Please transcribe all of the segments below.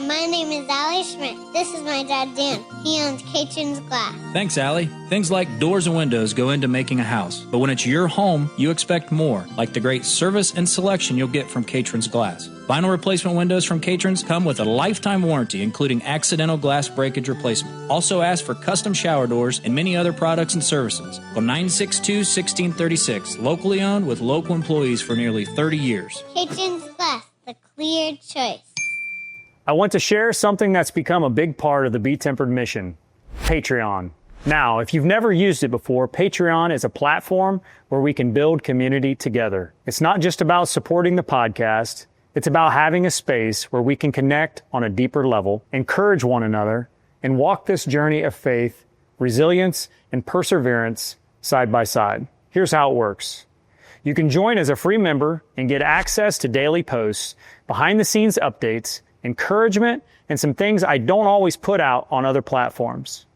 my name is Allie Schmidt. This is my dad, Dan. He owns Caitlin's Glass. Thanks, Allie. Things like doors and windows go into making a house. But when it's your home, you expect more, like the great service and selection you'll get from Caitlin's Glass. Vinyl replacement windows from Caitlin's come with a lifetime warranty, including accidental glass breakage replacement. Also ask for custom shower doors and many other products and services. Call 962-1636, locally owned with local employees for nearly 30 years. Caitlin's Glass, the clear choice. I want to share something that's become a big part of the BeTempered mission, Patreon. Now, if you've never used it before, Patreon is a platform where we can build community together. It's not just about supporting the podcast. It's about having a space where we can connect on a deeper level, encourage one another, and walk this journey of faith, resilience, and perseverance side by side. Here's how it works. You can join as a free member and get access to daily posts, behind-the-scenes updates, encouragement, and some things I don't always put out on other platforms.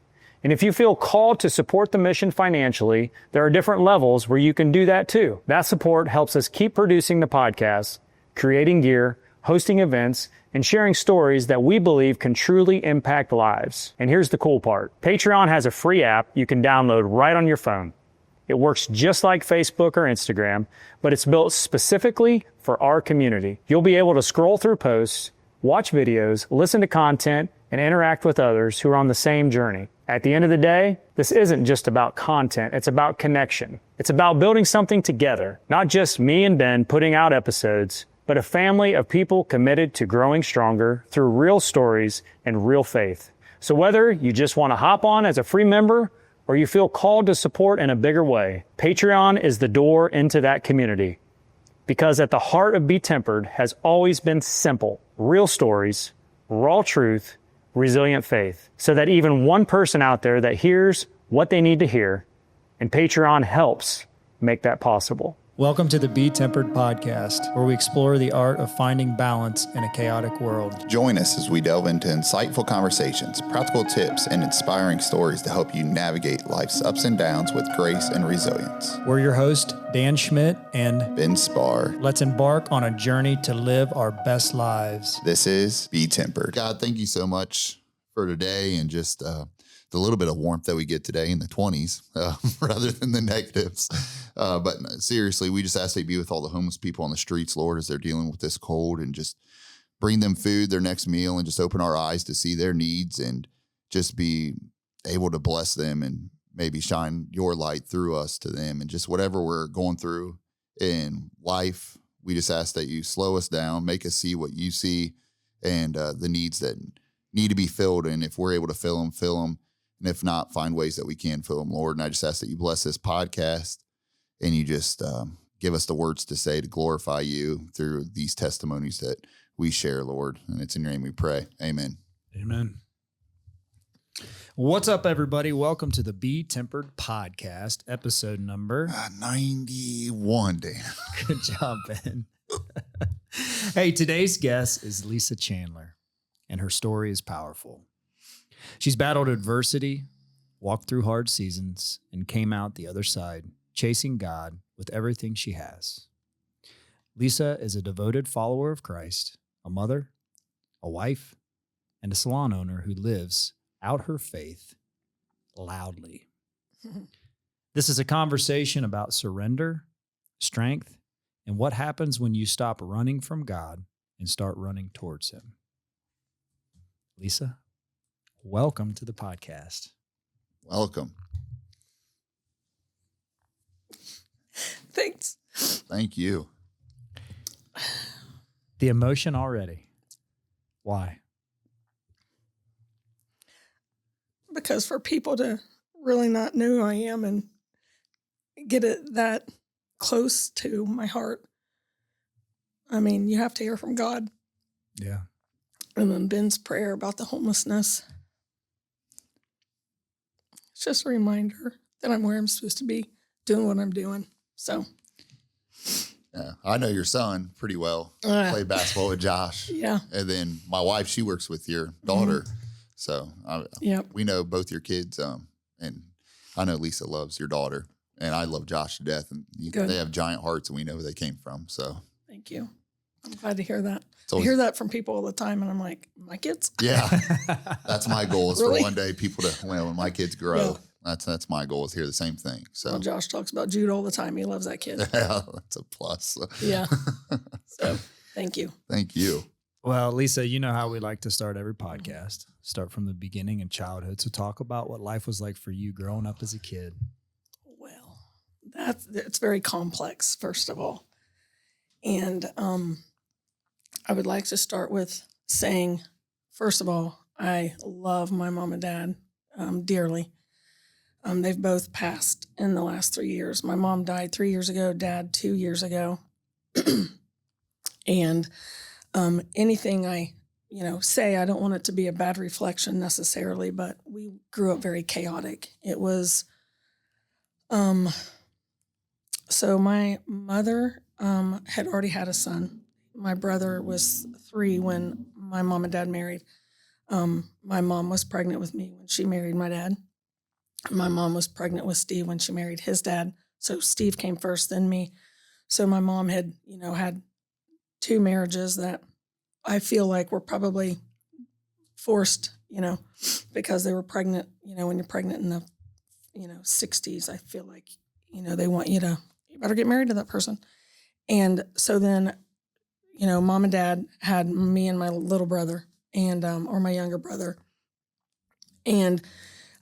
And if you feel called to support the mission financially, there are different levels where you can do that too. That support helps us keep producing the podcast, creating gear, hosting events, and sharing stories that we believe can truly impact lives. And here's the cool part. Patreon has a free app you can download right on your phone. It works just like Facebook or Instagram, but it's built specifically for our community. You'll be able to scroll through posts, watch videos, listen to content, and interact with others who are on the same journey. At the end of the day, this isn't just about content, it's about connection. It's about building something together, not just me and Ben putting out episodes, but a family of people committed to growing stronger through real stories and real faith. So whether you just want to hop on as a free member or you feel called to support in a bigger way, Patreon is the door into that community. Because at the heart of BeTempered has always been simple, real stories, raw truth, resilient faith, so that even one person out there that hears what they need to hear, and Patreon helps make that possible. Welcome to the BeTempered podcast, where we explore the art of finding balance in a chaotic world. Join us as we delve into insightful conversations, practical tips, and inspiring stories to help you navigate life's ups and downs with grace and resilience. We're your host, Dan Schmidt and Ben Spahr. Let's embark on a journey to live our best lives. This is BeTempered. God, thank you so much for today and just the little bit of warmth that we get today in the 20s rather than the negatives. But seriously, we just ask that you be with all the homeless people on the streets, Lord, as they're dealing with this cold, and just bring them food, their next meal, and just open our eyes to see their needs and just be able to bless them and maybe shine your light through us to them. And just whatever we're going through in life, we just ask that you slow us down, make us see what you see, and the needs that need to be filled. And if we're able to fill them, fill them. And if not, find ways that we can fill them, Lord. And I just ask that you bless this podcast and you just give us the words to say to glorify you through these testimonies that we share, Lord. And it's in your name we pray. Amen. Amen. What's up, everybody? Welcome to the BeTempered podcast, episode number 91, Dan. Good job, Ben. Hey, today's guest is Lisa Chandler, and her story is powerful. She's battled adversity, walked through hard seasons, and came out the other side, chasing God with everything she has. Lisa is a devoted follower of Christ, a mother, a wife, and a salon owner who lives out her faith loudly. This is a conversation about surrender, strength, and what happens when you stop running from God and start running towards Him. Lisa, welcome to the podcast. Welcome. Thanks. Thank you. The emotion already. Why? Because for people to really not know who I am and get it that close to my heart, I mean, you have to hear from God. Yeah. And then Ben's prayer about the homelessness. It's just a reminder that I'm where I'm supposed to be, doing what I'm doing. So. Yeah, I know your son pretty well. Played basketball with Josh. Yeah. And then my wife, she works with your daughter. Mm-hmm. So we know both your kids. And I know Lisa loves your daughter. And I love Josh to death. And they have giant hearts, and we know where they came from. So thank you. I'm glad to hear that. I hear that from people all the time, and I'm like, my kids? Yeah. That's my goal is Really? for one day people to, well, when my kids grow, that's my goal is hear the same thing. So Well, Josh talks about Jude all the time. He loves that kid. yeah, that's a plus. Yeah. So thank you. Thank you. Well, Lisa, you know how we like to start every podcast. Start from the beginning in childhood. So talk about what life was like for you growing up as a kid. Well, it's very complex, first of all. And I would like to start with saying, first of all, I love my mom and dad dearly. They've both passed in the last 3 years. My mom died 3 years ago, dad 2 years ago. And anything I say, I don't want it to be a bad reflection necessarily, but we grew up very chaotic. It was, so my mother had already had a son. My brother was 3 when my mom and dad married. My mom was pregnant with me when she married my dad. My mom was pregnant with Steve when she married his dad. So Steve came first, then me. So my mom had, had 2 marriages that I feel like were probably forced, because they were pregnant. When you're pregnant in the, 60s, I feel like, they want you better get married to that person. And so then, mom and dad had me and my little brother and, or my younger brother. And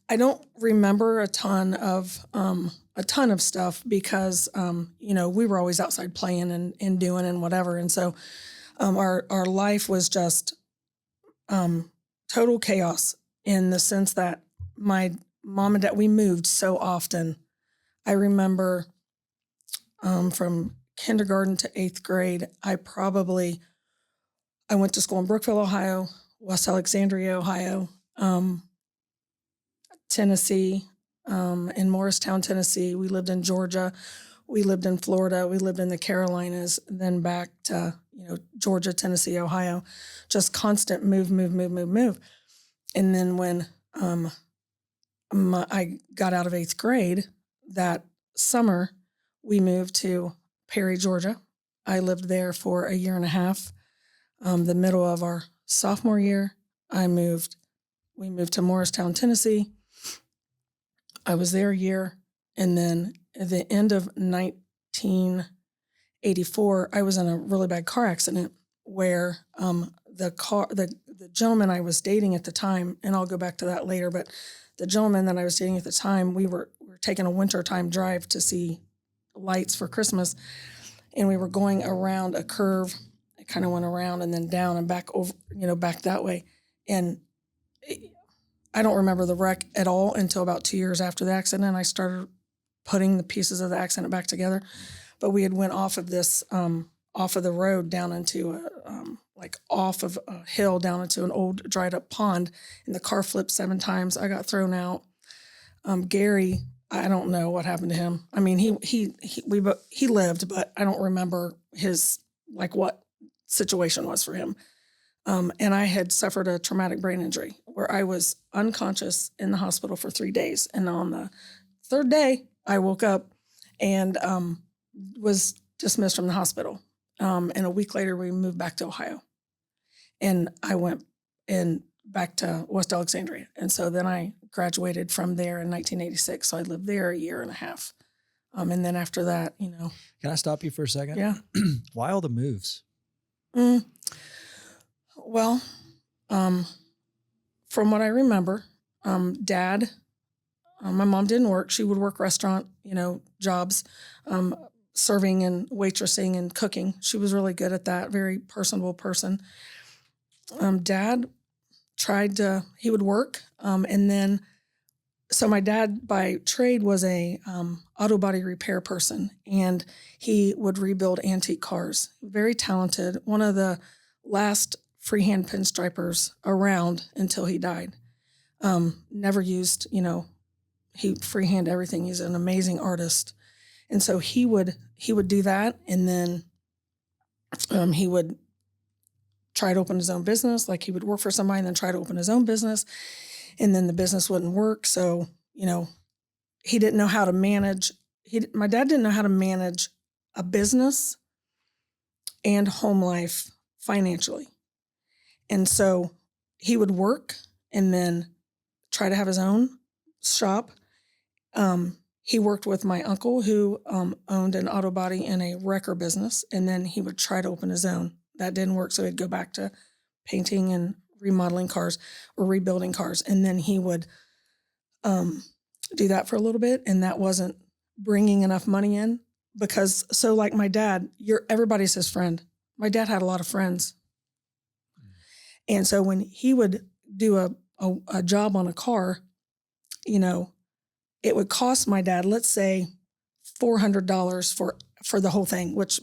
I don't remember a ton of stuff because, we were always outside playing and doing and whatever. And so, our life was just, total chaos in the sense that my mom and dad, we moved so often. I remember, from kindergarten to 8th grade, I went to school in Brookville, Ohio, West Alexandria, Ohio, Tennessee, in Morristown, Tennessee. We lived in Georgia. We lived in Florida. We lived in the Carolinas, then back to, Georgia, Tennessee, Ohio. Just constant move. And then when I got out of 8th grade, that summer, we moved to Perry, Georgia. I lived there for a year and a half. The middle of our sophomore year, we moved to Morristown, Tennessee. I was there a year. And then at the end of 1984, I was in a really bad car accident where the gentleman I was dating at the time, and I'll go back to that later, but the gentleman that I was dating at the time, we were taking a wintertime drive to see lights for Christmas, and we were going around a curve. It kind of went around and then down and back over, back that way. And I don't remember the wreck at all until about 2 years after the accident. I started putting the pieces of the accident back together, but we had went off of this, off of the road down into off of a hill down into an old dried up pond, and the car flipped 7 times. I got thrown out. Gary, I don't know what happened to him. I mean, he lived, but I don't remember his, what situation was for him. And I had suffered a traumatic brain injury where I was unconscious in the hospital for 3 days. And on the 3rd day, I woke up and was dismissed from the hospital. And a week later, we moved back to Ohio. And I went back to West Alexandria. And so then I graduated from there in 1986. So I lived there a year and a half. And then after that, Can I stop you for a second? Yeah. Why all the moves? Well, from what I remember, Dad, my mom didn't work. She would work restaurant, jobs, serving and waitressing and cooking. She was really good at that, very personable person. Dad he would work. And then, so my dad by trade was a auto body repair person, and he would rebuild antique cars. Very talented. One of the last freehand pinstripers around until he died. Never used, he freehand everything. He's an amazing artist. And so he would do that. And then he would try to open his own business. Like he would work for somebody and then try to open his own business. And then the business wouldn't work. So, he didn't know how to manage. My dad didn't know how to manage a business and home life financially. And so he would work and then try to have his own shop. He worked with my uncle who owned an auto body and a wrecker business, and then he would try to open his own. That didn't work, so he'd go back to painting and remodeling cars or rebuilding cars. And then he would do that for a little bit, and that wasn't bringing enough money in because, so like my dad, everybody's his friend. My dad had a lot of friends. And so when he would do a job on a car, you know, it would cost my dad, let's say $400 for the whole thing, which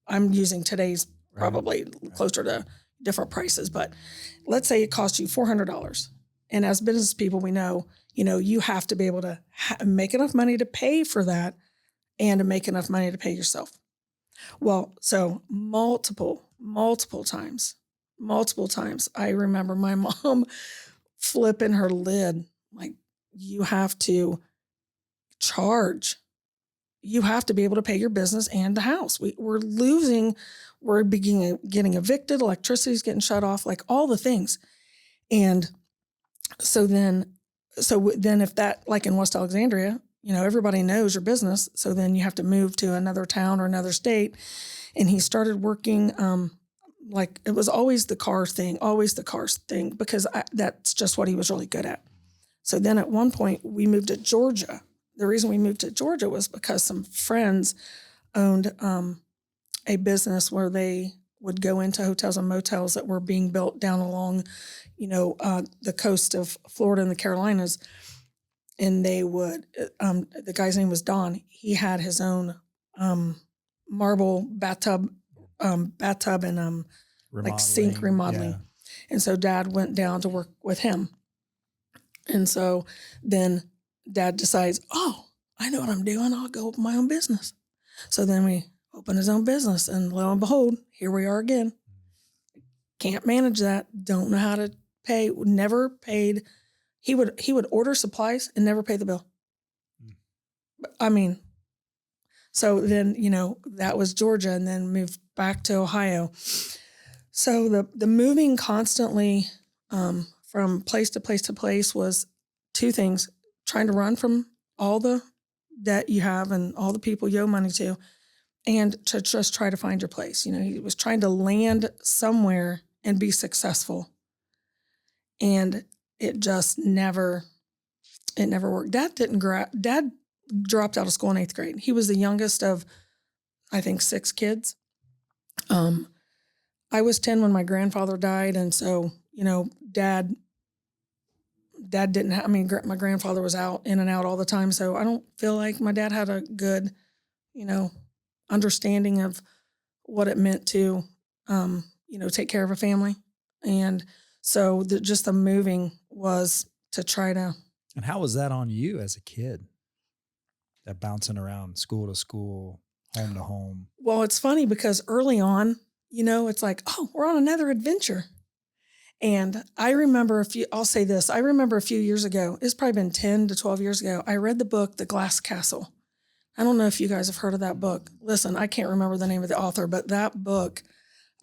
I'm using today's probably closer to different prices, but let's say it cost you $400. And as business people, we know, you know, you have to be able to make enough money to pay for that and to make enough money to pay yourself. Well, so multiple times, I remember my mom flipping her lid, like, you have to charge. You have to be able to pay your business and the house. We're losing, we're getting evicted, electricity's getting shut off, like all the things. And so then if that, like in West Alexandria, you know, everybody knows your business. So then you have to move to another town or another state. And he started working, like it was always the car thing, because that's just what he was really good at. So then at one point we moved to Georgia. The reason we moved to Georgia was because some friends owned a business where they would go into hotels and motels that were being built down along, you know, the coast of Florida and the Carolinas. And they would, the guy's name was Don. He had his own marble bathtub and like sink remodeling. Yeah. And so Dad went down to work with him. And so then Dad decides, oh, I know what I'm doing. I'll go open my own business. So then we open his own business, and lo and behold, here we are again. Can't manage that. Don't know how to pay. Never paid. He would order supplies and never pay the bill. I mean, so then, you know, that was Georgia, and then moved back to Ohio. So the moving constantly from place to place to place was two things: trying to run from all the debt you have and all the people you owe money to, and to just try to find your place. You know, he was trying to land somewhere and be successful. And it just never worked. Dad dropped out of school in 8th grade. He was the youngest of, I think, 6 kids. I was 10 when my grandfather died. And so, you know, Dad didn't have, I mean, my grandfather was out in and out all the time. So I don't feel like my dad had a good, you know, understanding of what it meant to, you know, take care of a family. And so just the moving was to try to. And how was that on you as a kid? That bouncing around school to school, home to home. Well, it's funny because early on, you know, it's like, oh, we're on another adventure. And I remember I'll say this, I remember a few years ago, it's probably been 10 to 12 years ago, I read the book, The Glass Castle. I don't know if you guys have heard of that book. Listen, I can't remember the name of the author, but that book,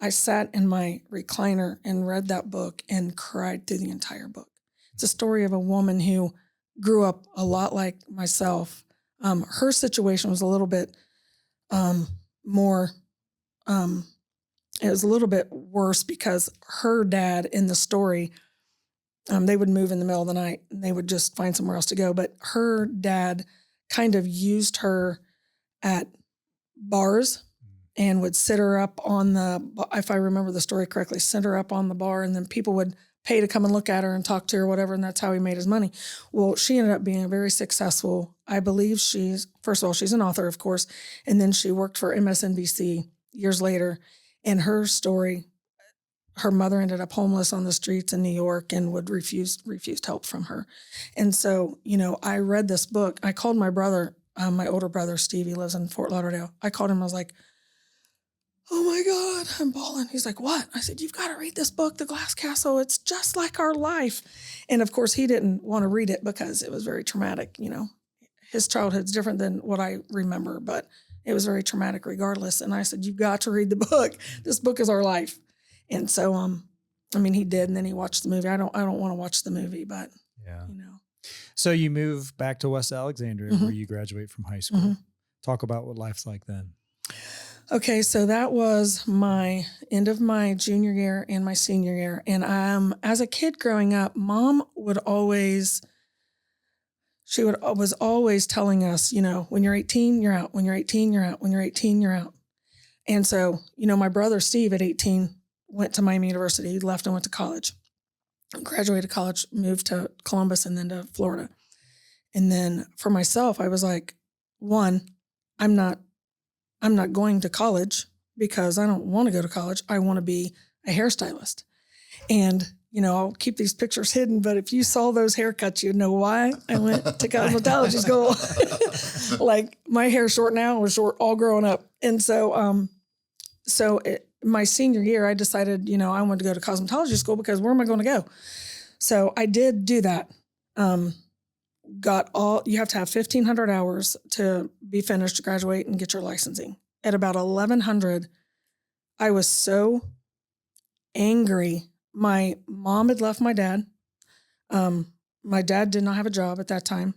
I sat in my recliner and read that book and cried through the entire book. It's a story of a woman who grew up a lot like myself. Her situation was a little bit more, it was a little bit worse because her dad in the story, they would move in the middle of the night and they would just find somewhere else to go. But her dad kind of used her at bars and would sit her up on if I remember the story correctly, sit her up on the bar, and then people would pay to come and look at her and talk to her, whatever, and that's how he made his money. Well, she ended up being very successful. I believe first of all, she's an author, of course, and then she worked for MSNBC years later. And her story, her mother ended up homeless on the streets in New York and would refused help from her. And so, you know, I read this book. I called my brother, my older brother, Steve, he lives in Fort Lauderdale. I called him, I was like, oh my God, I'm bawling. He's like, what? I said, you've got to read this book, The Glass Castle. It's just like our life. And of course, he didn't want to read it because it was very traumatic. You know, his childhood's different than what I remember, but It was very traumatic regardless. And I said, you've got to read the book. This book is our life. And so, I mean, he did, and then he watched the movie. I don't want to watch the movie, but Yeah. you know. So you move back to West Alexandria Mhm. where you graduate from high school. Mhm. Talk about what life's like then. Okay, so that was my end of my junior year and my senior year. And as a kid growing up, Mom would always, was always telling us, you know, when you're 18, you're out. When you're 18, you're out. When you're 18, you're out. And so, you know, my brother Steve at 18 went to Miami University. He left and went to college. Graduated college, moved to Columbus and then to Florida. And then for myself, I was like, one, I'm not going to college because I don't want to go to college. I want to be a hairstylist. And, you know, I'll keep these pictures hidden, but if you saw those haircuts, you'd know why I went to cosmetology school. Like my hair's short now, it was short all growing up. And so, my senior year, I decided, you know, I wanted to go to cosmetology school because where am I going to go? So I did do that. You have to have 1,500 hours to be finished, to graduate and get your licensing. At about 1,100, I was so angry. My mom had left my dad. My dad did not have a job at that time.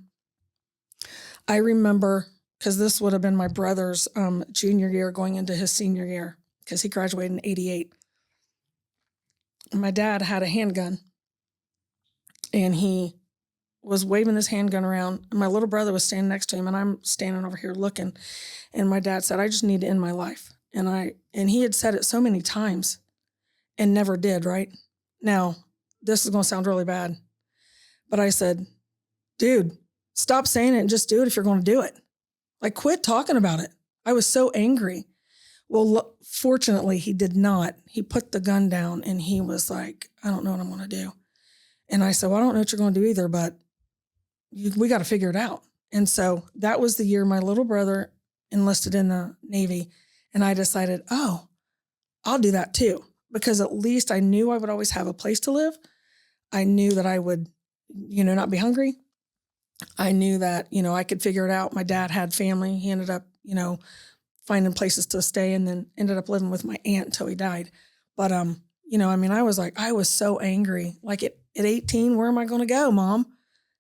I remember, because this would have been my brother's junior year going into his senior year, because he graduated in 88. My dad had a handgun, and he was waving his handgun around. And my little brother was standing next to him, and I'm standing over here looking. And my dad said, I just need to end my life. And he had said it so many times and never did, right? Now, this is going to sound really bad, but I said, dude, stop saying it and just do it if you're going to do it. Like, quit talking about it. I was so angry. Well, fortunately, he did not. He put the gun down and he was like, I don't know what I'm going to do. And I said, well, I don't know what you're going to do either, but we got to figure it out. And so that was the year my little brother enlisted in the Navy. And I decided, oh, I'll do that too, because at least I knew I would always have a place to live. I knew that I would, you know, not be hungry. I knew that, you know, I could figure it out. My dad had family. He ended up, you know, finding places to stay, and then ended up living with my aunt until he died. But, you know, I mean, I was so angry. Like at 18, where am I going to go, Mom?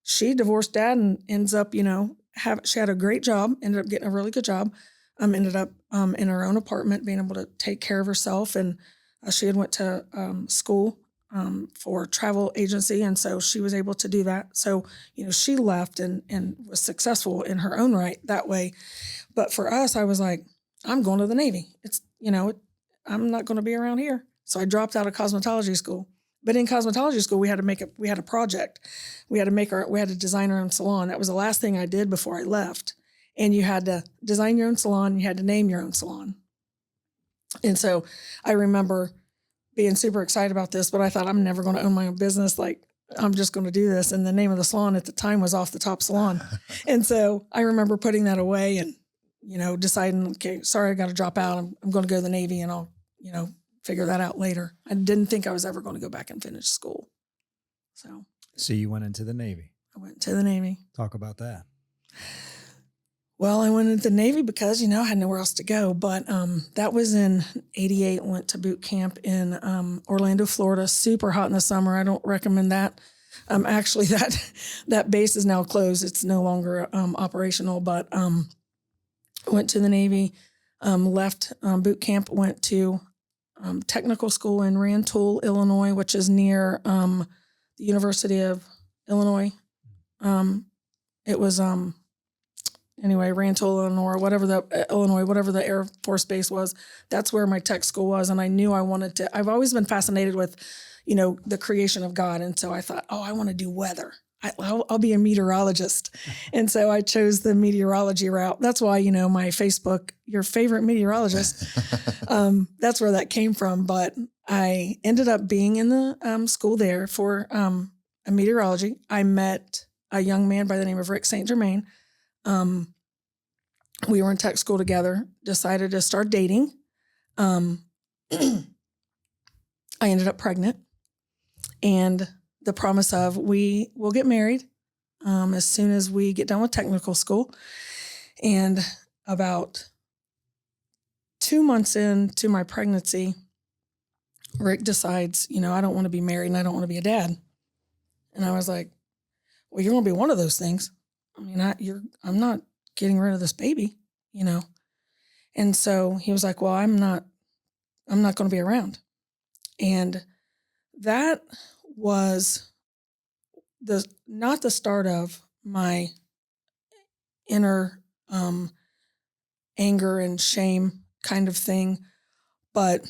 She divorced Dad and ends up, you know, she had a great job, ended up getting a really good job, ended up in her own apartment, being able to take care of herself. And she had went to school for travel agency. And so she was able to do that. So, you know, she left and was successful in her own right that way. But for us, I was like, I'm going to the Navy. It's, you know, I'm not going to be around here. So I dropped out of cosmetology school. But in cosmetology school, we had a project. We had to design our own salon. That was the last thing I did before I left. And you had to design your own salon. You had to name your own salon. And so I remember being super excited about this, but I thought, I'm never going to own my own business. Like, I'm just going to do this. And the name of the salon at the time was Off the Top Salon. And so I remember putting that away and, you know, deciding, okay, sorry, I got to drop out. I'm going to go to the Navy, and I'll, you know, figure that out later. I didn't think I was ever going to go back and finish school. So you went into the Navy. I went to the Navy. Talk about that. Well, I went into the Navy because, you know, I had nowhere else to go. But that was in 88, went to boot camp in Orlando, Florida. Super hot in the summer. I don't recommend that. Actually, that base is now closed. It's no longer operational, but went to the Navy, left boot camp, went to technical school in Rantoul, Illinois, which is near the University of Illinois. It was anyway, Rantoul, Illinois, whatever the Air Force Base was. That's where my tech school was, and I knew I wanted to. I've always been fascinated with, you know, the creation of God, and so I thought, oh, I want to do weather. I'll be a meteorologist. And so I chose the meteorology route. That's why, you know, my Facebook, your favorite meteorologist, that's where that came from. But I ended up being in the school there for a meteorology. I met a young man by the name of Rick St. Germain. We were in tech school together, decided to start dating. I ended up pregnant, and the promise of we will get married as soon as we get done with technical school. And about 2 months into my pregnancy, Rick decides, I don't want to be married and I don't want to be a dad. And I was like, well, you're going to be one of those things. I mean, I'm not getting rid of this baby. And so he was like, well, I'm not going to be around. And that was not the start of my inner anger and shame kind of thing, but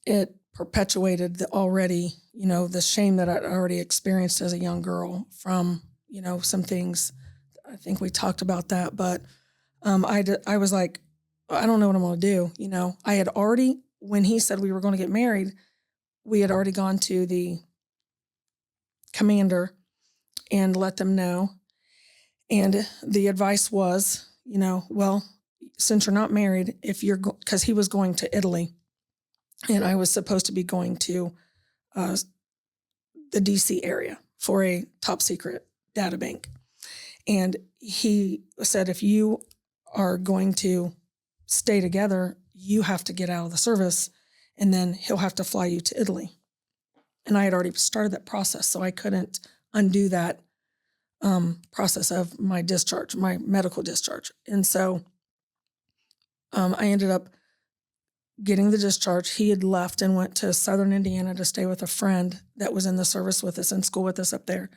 it perpetuated the shame that I'd already experienced as a young girl from, some things. I think we talked about that, but I was like, I don't know what I'm going to do. I had already, when he said we were going to get married, we had already gone to the commander and let them know. And the advice was, well, since you're not married, because he was going to Italy and I was supposed to be going to the DC area for a top secret data bank. And he said, if you are going to stay together, you have to get out of the service and then he'll have to fly you to Italy. And I had already started that process, so I couldn't undo that process of my discharge, my medical discharge. And so I ended up getting the discharge. He had left and went to Southern Indiana to stay with a friend that was in the service with us, in school with us up there.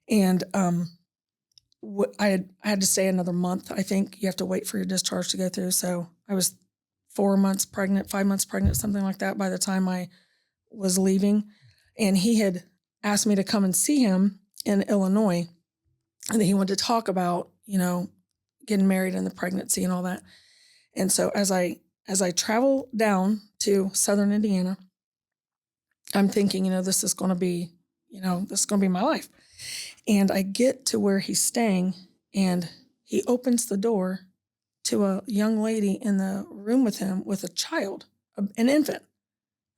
And I had to stay another month. I think you have to wait for your discharge to go through. So I was 5 months pregnant, something like that by the time I was leaving. And he had asked me to come and see him in Illinois. And he wanted to talk about, getting married and the pregnancy and all that. And so as I travel down to Southern Indiana, I'm thinking, this is going to be my life. And I get to where he's staying and he opens the door to a young lady in the room with him with a child, an infant.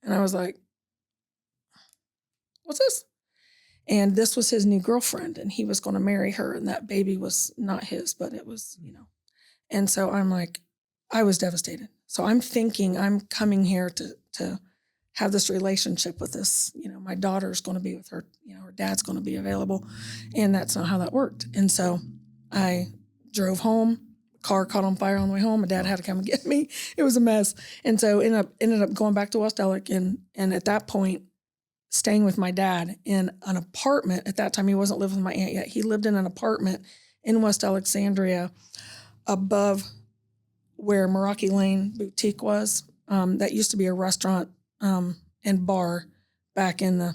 And I was like, what's this? And this was his new girlfriend and he was going to marry her and that baby was not his, but it was, And so I'm like, I was devastated. So I'm thinking I'm coming here to have this relationship with this, my daughter's going to be with her, her dad's going to be available. And that's not how that worked. And so I drove home, car caught on fire on the way home. My dad had to come and get me. It was a mess. And so ended up going back to West Ellick and at that point, staying with my dad in an apartment. At that time, he wasn't living with my aunt yet. He lived in an apartment in West Alexandria above where Meraki Lane Boutique was. That used to be a restaurant and bar back in the,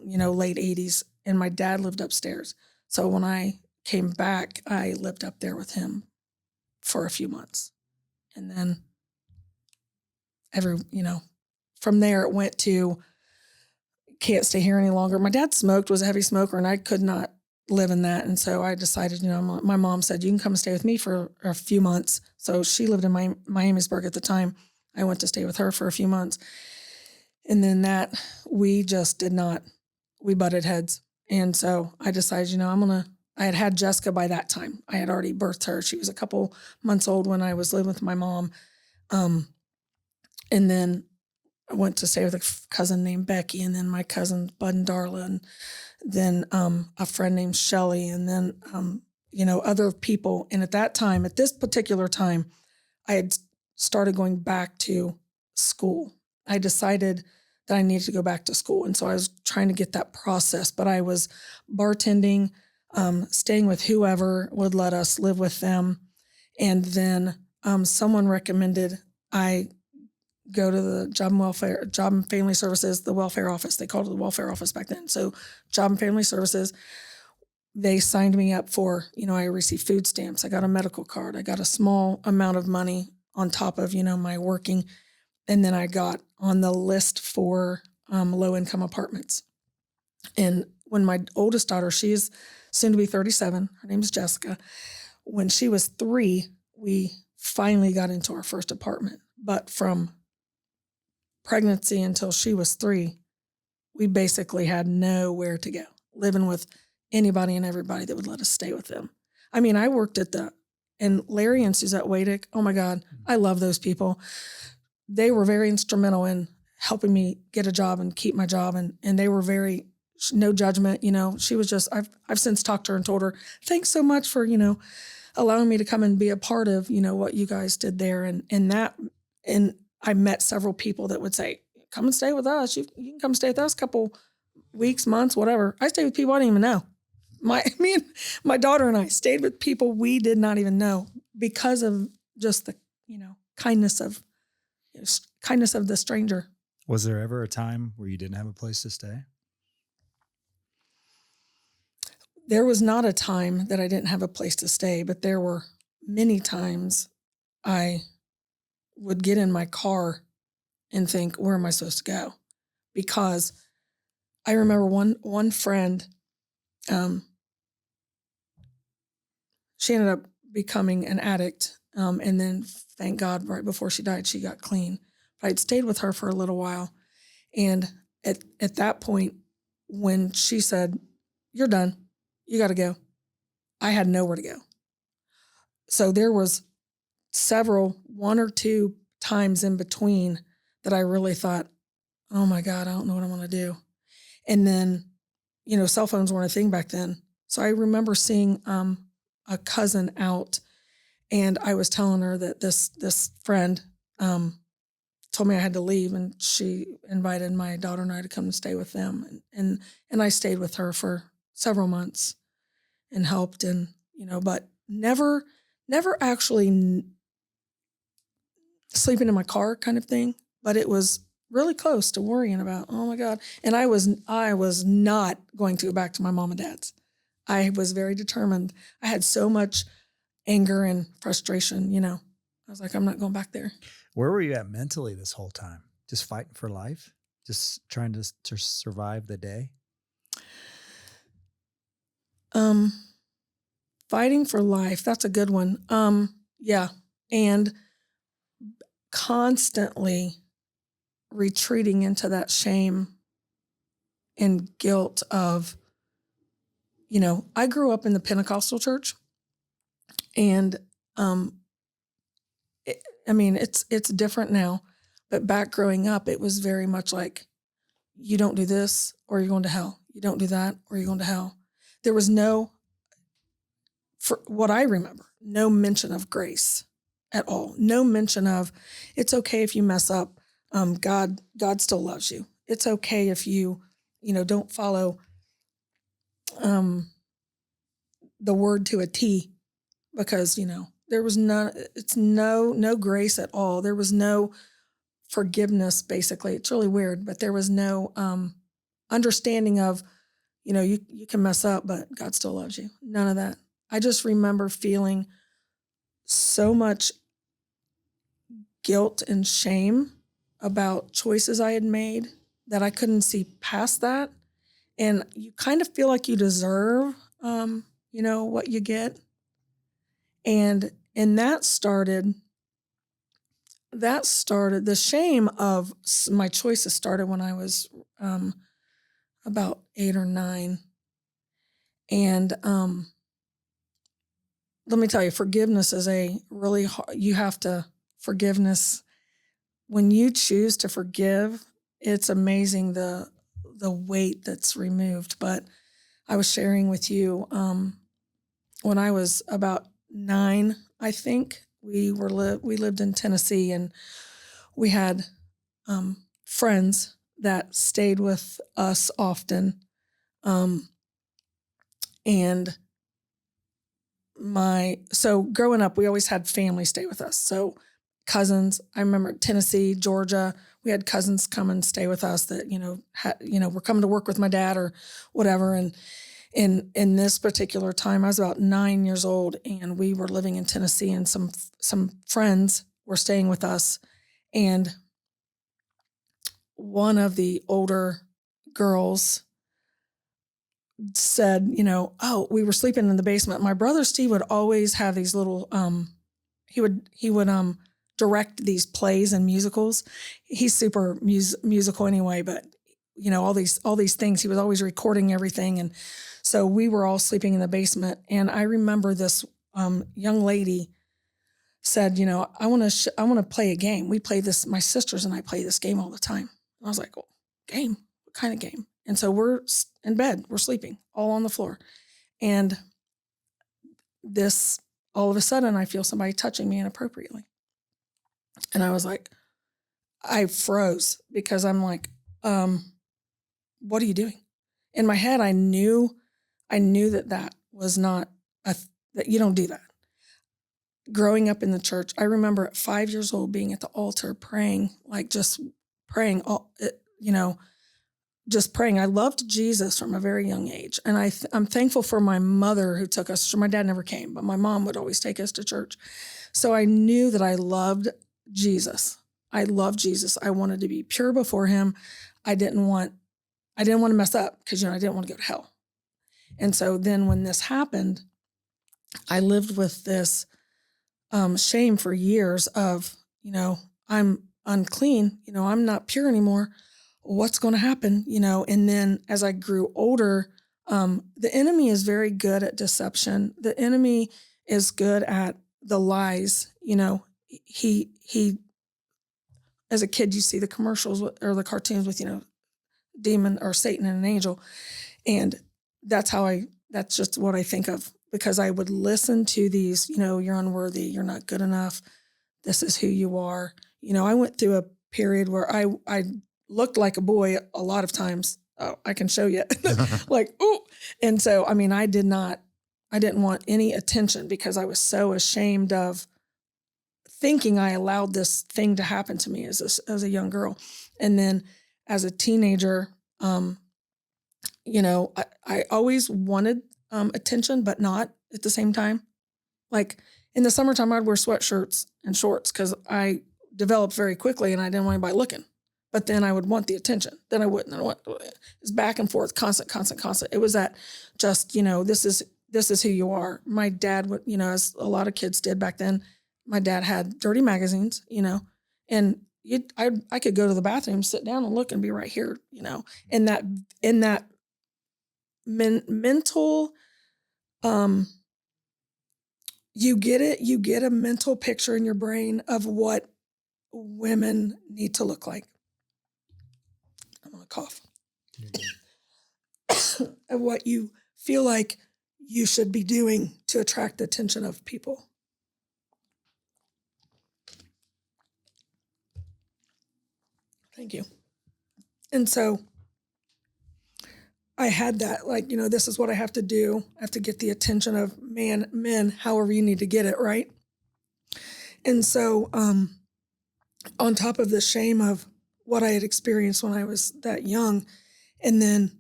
late 80s. And my dad lived upstairs. So when I came back, I lived up there with him for a few months. And then from there it went to can't stay here any longer. My dad was a heavy smoker and I could not live in that. And so I decided, my mom said, you can come and stay with me for a few months. So she lived in Miamisburg at the time. I went to stay with her for a few months. And then we butted heads. And so I decided, I had Jessica by that time. I had already birthed her. She was a couple months old when I was living with my mom. And then I went to stay with a cousin named Becky, and then my cousins Bud and Darla, and then a friend named Shelly, and then, other people. And at this particular time, I had started going back to school. I decided that I needed to go back to school. And so I was trying to get that process, but I was bartending, staying with whoever would let us live with them. And then someone recommended I go to the Job and Family Services, the welfare office. They called it the welfare office back then. So Job and Family Services, they signed me up for, I received food stamps. I got a medical card. I got a small amount of money on top of, my working. And then I got on the list for low-income apartments. And when my oldest daughter, she's soon to be 37, her name is Jessica. When she was 3, we finally got into our first apartment. But from pregnancy until she was 3, we basically had nowhere to go, living with anybody and everybody that would let us stay with them. I mean, I worked at the And Larry and Suzette Wadick, oh my God, I love those people. They were very instrumental in helping me get a job and keep my job. And they were very, no judgment, she was just, I've since talked to her and told her, thanks so much for, allowing me to come and be a part of, what you guys did there. And I met several people that would say, come and stay with us. You can come stay with us a couple weeks, months, whatever. I stayed with people I didn't even know. Me and my daughter and I stayed with people we did not even know because of just the, kindness of the stranger. Was there ever a time where you didn't have a place to stay? There was not a time that I didn't have a place to stay, but there were many times I would get in my car and think, where am I supposed to go? Because I remember one friend, she ended up becoming an addict. And then thank God, right before she died, she got clean. But I'd stayed with her for a little while. And at that point, when she said, you're done, you got to go, I had nowhere to go. So there was one or two times in between that I really thought, oh my God, I don't know what I want to do. And then, cell phones weren't a thing back then. So I remember seeing a cousin out, and I was telling her that this friend told me I had to leave, and she invited my daughter and I to come and stay with them. And I stayed with her for several months and helped, and, but never actually sleeping in my car kind of thing. But it was really close to worrying about, oh my God. And I was not going to go back to my mom and dad's. I was very determined. I had so much anger and frustration, I was like, I'm not going back there. Where were you at mentally this whole time? Just fighting for life? Just trying to survive the day? Fighting for life. That's a good one. Yeah. And constantly retreating into that shame and guilt of, I grew up in the Pentecostal church, and it's different now, but back growing up, it was very much like, you don't do this or you're going to hell. You don't do that or you're going to hell. There was for what I remember, no mention of grace at all. No mention of, it's okay if you mess up. God still loves you. It's okay if you, don't follow the word to a T, because, there was no grace at all. There was no forgiveness, basically. It's really weird, but there was no understanding of, you can mess up, but God still loves you. None of that. I just remember feeling so much guilt and shame about choices I had made that I couldn't see past that. And you kind of feel like you deserve, what you get. And that started, the shame of my choices started when I was about 8 or 9. And let me tell you, forgiveness is a really hard, forgiveness, when you choose to forgive, it's amazing the weight that's removed. But I was sharing with you, when I was about 9, I think, we lived in Tennessee, and we had friends that stayed with us often. So growing up, we always had family stay with us. So cousins, I remember Tennessee, Georgia, we had cousins come and stay with us that, were coming to work with my dad or whatever. And in this particular time, I was about 9 years old, and we were living in Tennessee, and some friends were staying with us. And one of the older girls said, we were sleeping in the basement. My brother Steve would always have these little, he would direct these plays and musicals. He's super musical anyway, but all these things, he was always recording everything. And so we were all sleeping in the basement. And I remember this young lady said, you know, I want to play a game. We play this, my sisters and I play this game all the time. And I was like, oh, game? What kind of game? And so we're in bed, we're sleeping all on the floor. And all of a sudden I feel somebody touching me inappropriately. And I was like, I froze because I'm like, what are you doing? In my head, I knew that was not that you don't do that. Growing up in the church, I remember at 5 years old being at the altar praying, like just praying, just praying. I loved Jesus from a very young age. And I'm thankful for my mother who took us. My dad never came, but my mom would always take us to church. So I knew that I loved Jesus. I loved Jesus. I wanted to be pure before him. I didn't want to mess up because, I didn't want to go to hell. And so then when this happened, I lived with this shame for years of, I'm unclean, I'm not pure anymore. What's going to happen? And then as I grew older, the enemy is very good at deception. The enemy is good at the lies. He as a kid, you see the commercials or the cartoons with, demon or Satan and an angel. And that's just what I think of, because I would listen to these, you're unworthy, you're not good enough. This is who you are. I went through a period where I looked like a boy a lot of times. Oh, I can show you like, oh. And so, I didn't want any attention because I was so ashamed of thinking I allowed this thing to happen to me as a young girl. And then as a teenager, I always wanted attention, but not at the same time. Like in the summertime, I'd wear sweatshirts and shorts because I developed very quickly and I didn't want anybody looking. But then I would want the attention. Then I wouldn't. It was back and forth, constant. It was that just, this is who you are. My dad would, as a lot of kids did back then, my dad had dirty magazines, and I could go to the bathroom, sit down and look and be right here, in that mental, you get a mental picture in your brain of what women need to look like. I'm going to cough. Of what you feel like you should be doing to attract the attention of people. Thank you. And so I had that, like, this is what I have to do. I have to get the attention of men, however you need to get it, right? And so on top of the shame of what I had experienced when I was that young, and then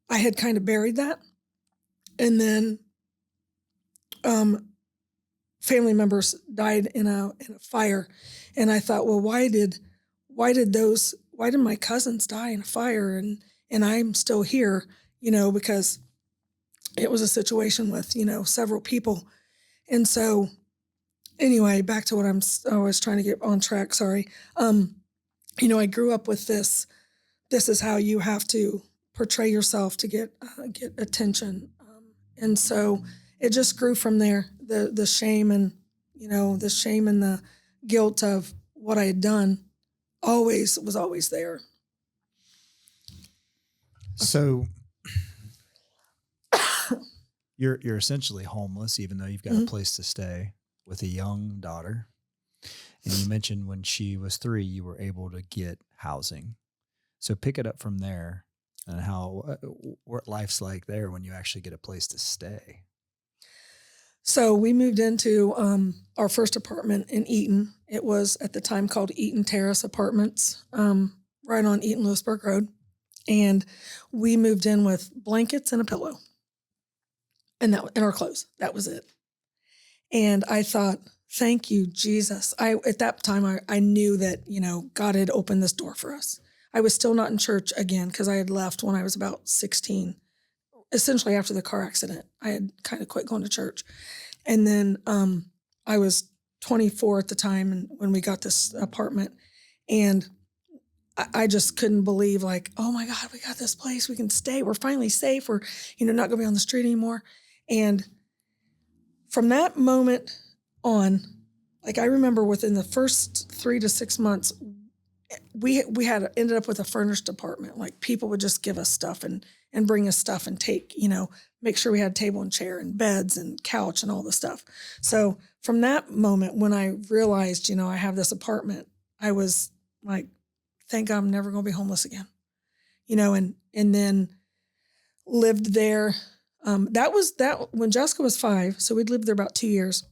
I had kind of buried that. And then family members died in a fire. And I thought, well, why did my cousins die in a fire and I'm still here, because it was a situation with, several people. And so anyway, back to what I was trying to get on track. Sorry. I grew up with this is how you have to portray yourself to get attention. And so it just grew from there. The shame and, the shame and the guilt of what I had done was always there. So you're essentially homeless, even though you've got a place to stay with a young daughter. And you mentioned when she was 3, you were able to get housing. So pick it up from there and what life's like there when you actually get a place to stay. So we moved into our first apartment in Eaton. It was at the time called Eaton Terrace Apartments, right on Eaton Lewisburg Road. And we moved in with blankets and a pillow and our clothes. That was it. And I thought, thank you, Jesus. At that time, I knew that, God had opened this door for us. I was still not in church again because I had left when I was about 16. Essentially after the car accident, I had kind of quit going to church. And then I was 24 at the time and when we got this apartment, and I just couldn't believe, like, oh my God, we got this place, we can stay, we're finally safe, we're, not gonna be on the street anymore. And from that moment on, like I remember within the first 3 to 6 months, we had ended up with a furnished apartment. Like people would just give us stuff and bring us stuff and take, make sure we had table and chair and beds and couch and all the stuff. So from that moment when I realized, I have this apartment, I was like, thank God I'm never going to be homeless again, and then lived there. That was when Jessica was 5. So we'd lived there about 2 years.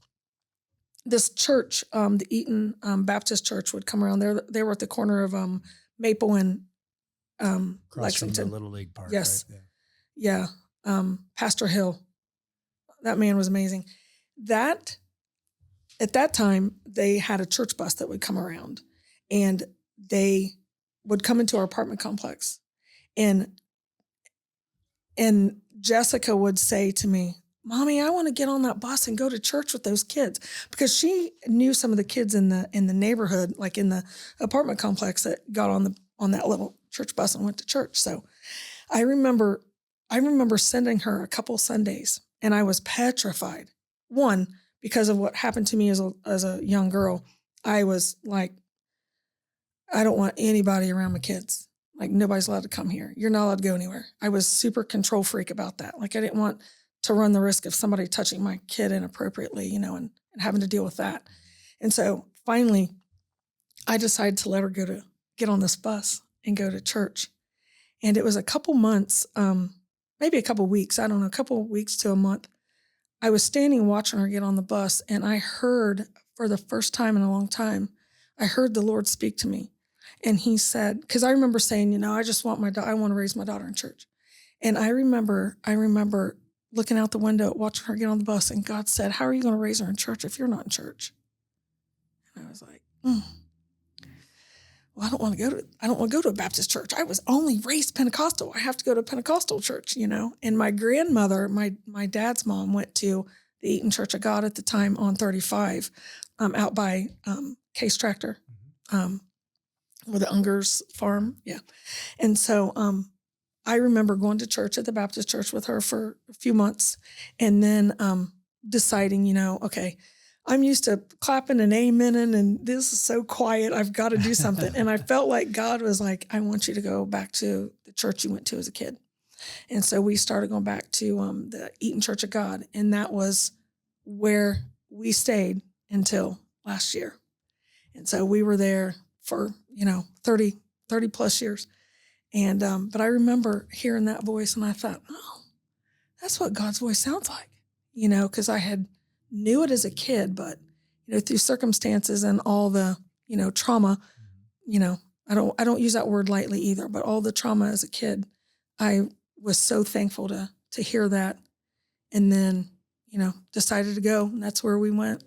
This church, the Eaton Baptist Church, would come around there. They were at the corner of Maple and Across Lexington. from the Little League Park. Yes. Right? Yeah. Pastor Hill. That man was amazing. At that time, they had a church bus that would come around, and they would come into our apartment complex. And Jessica would say to me, Mommy, I want to get on that bus and go to church with those kids, because she knew some of the kids in the neighborhood, like in the apartment complex, that got on that little church bus and went to church. So I remember sending her a couple Sundays, and I was petrified. One, because of what happened to me as a young girl. I was like, I don't want anybody around my kids. Like, nobody's allowed to come here. You're not allowed to go anywhere. I was super control freak about that. Like, I didn't want to run the risk of somebody touching my kid inappropriately, and having to deal with that. And so finally, I decided to let her get on this bus and go to church. And it was a couple months, maybe a couple weeks, I don't know, a couple weeks to a month. I was standing watching her get on the bus, and I heard, for the first time in a long time, I heard the Lord speak to me. And he said, because I remember saying, I just want I want to raise my daughter in church. And I remember looking out the window, watching her get on the bus, and God said, how are you going to raise her in church if you're not in church? And I was like, well, I don't want to go to a Baptist church. I was only raised Pentecostal. I have to go to a Pentecostal church, And my grandmother, my dad's mom, went to the Eaton Church of God at the time on 35, out by Case Tractor, where the Ungers farm. Yeah. And so I remember going to church at the Baptist church with her for a few months, and then deciding, okay, I'm used to clapping and amening, and this is so quiet. I've got to do something. And I felt like God was like, I want you to go back to the church you went to as a kid. And so we started going back to the Eaton Church of God. And that was where we stayed until last year. And so we were there for, 30 plus years. And, but I remember hearing that voice, and I thought, oh, that's what God's voice sounds like, because I had knew it as a kid, but, through circumstances and all the, trauma, I don't use that word lightly either, but all the trauma as a kid, I was so thankful to hear that. And then, decided to go, and that's where we went.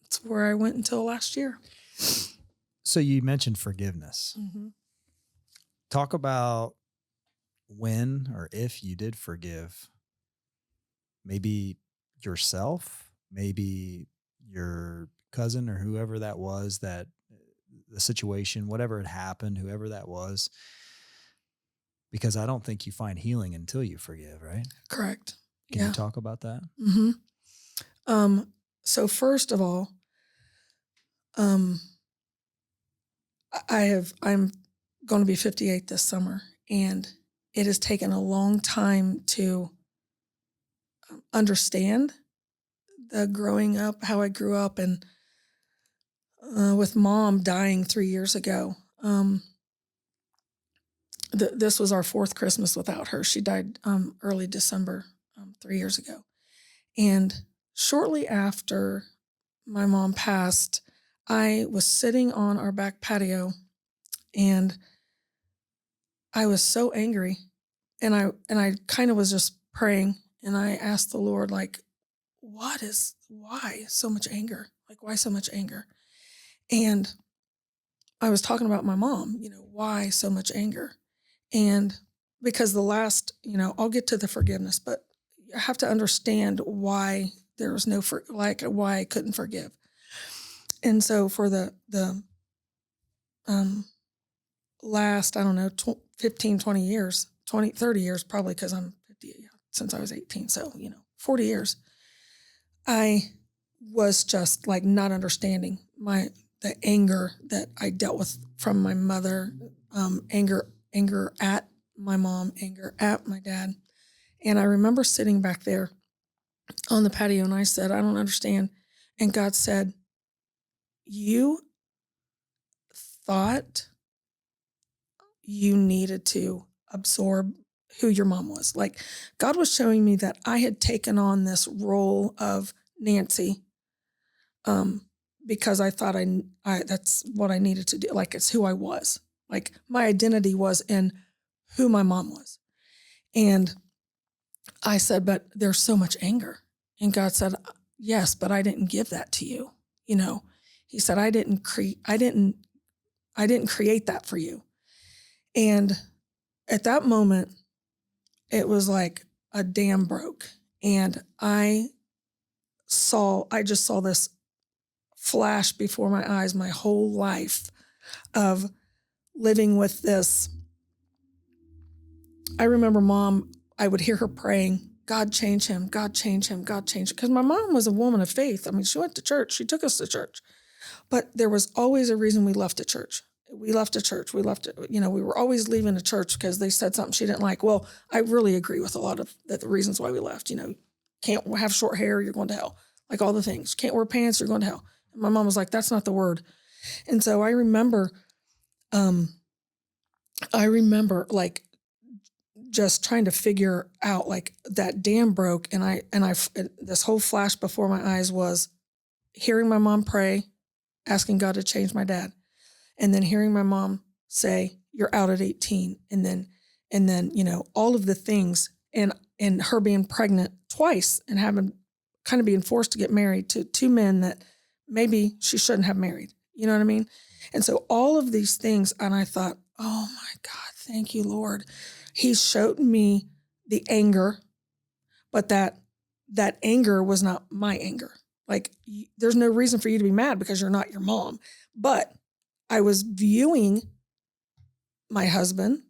That's where I went until last year. So you mentioned forgiveness. Mm-hmm. Talk about when or if you did forgive maybe yourself, maybe your cousin or whoever that was, that the situation, whatever had happened, whoever that was, because I don't think you find healing until you forgive, right? Correct. Can you talk about that? Mm-hmm. So first of all, I'm going to be 58 this summer, and it has taken a long time to understand the growing up, how I grew up, and with Mom dying 3 years ago. This was our 4th Christmas without her. She died early December 3 years ago. And shortly after my mom passed, I was sitting on our back patio, and I was so angry, and I kind of was just praying, and I asked the Lord, like, why so much anger? Like, why so much anger? And I was talking about my mom, why so much anger? And because the last, I'll get to the forgiveness, but I have to understand why there was why I couldn't forgive. And so for the last, I don't know, 15, 20 years, 30 years, probably, because I'm 50 since I was 18. So, 40 years, I was just like not understanding the anger that I dealt with from my mother, anger at my mom, anger at my dad. And I remember sitting back there on the patio and I said, I don't understand. And God said, you thought you needed to absorb who your mom was. Like, God was showing me that I had taken on this role of Nancy, because I thought I that's what I needed to do. Like, it's who I was. Like, my identity was in who my mom was. And I said, but there's so much anger. And God said, yes, but I didn't give that to you. You know, he said, I didn't create that for you. And at that moment, it was like a dam broke. And I just saw this flash before my eyes, my whole life of living with this. I remember Mom, I would hear her praying, God change him, God change him, God change him. Because my mom was a woman of faith. I mean, she went to church. She took us to church. But there was always a reason we left the church. We left a church. We were always leaving a church because they said something she didn't like. Well, I really agree with a lot of the reasons why we left. You know, can't have short hair, you're going to hell. Like all the things. Can't wear pants, you're going to hell. And my mom was like, that's not the word. And so I remember like just trying to figure out, like, that dam broke. And I this whole flash before my eyes was hearing my mom pray, asking God to change my dad. And then hearing my mom say, you're out at 18. And then, you know, all of the things, and her being pregnant twice and being forced to get married to two men that maybe she shouldn't have married. You know what I mean? And so all of these things, and I thought, oh my God, thank you, Lord. He showed me the anger, but that anger was not my anger. Like, there's no reason for you to be mad because you're not your mom. But I was viewing my husband,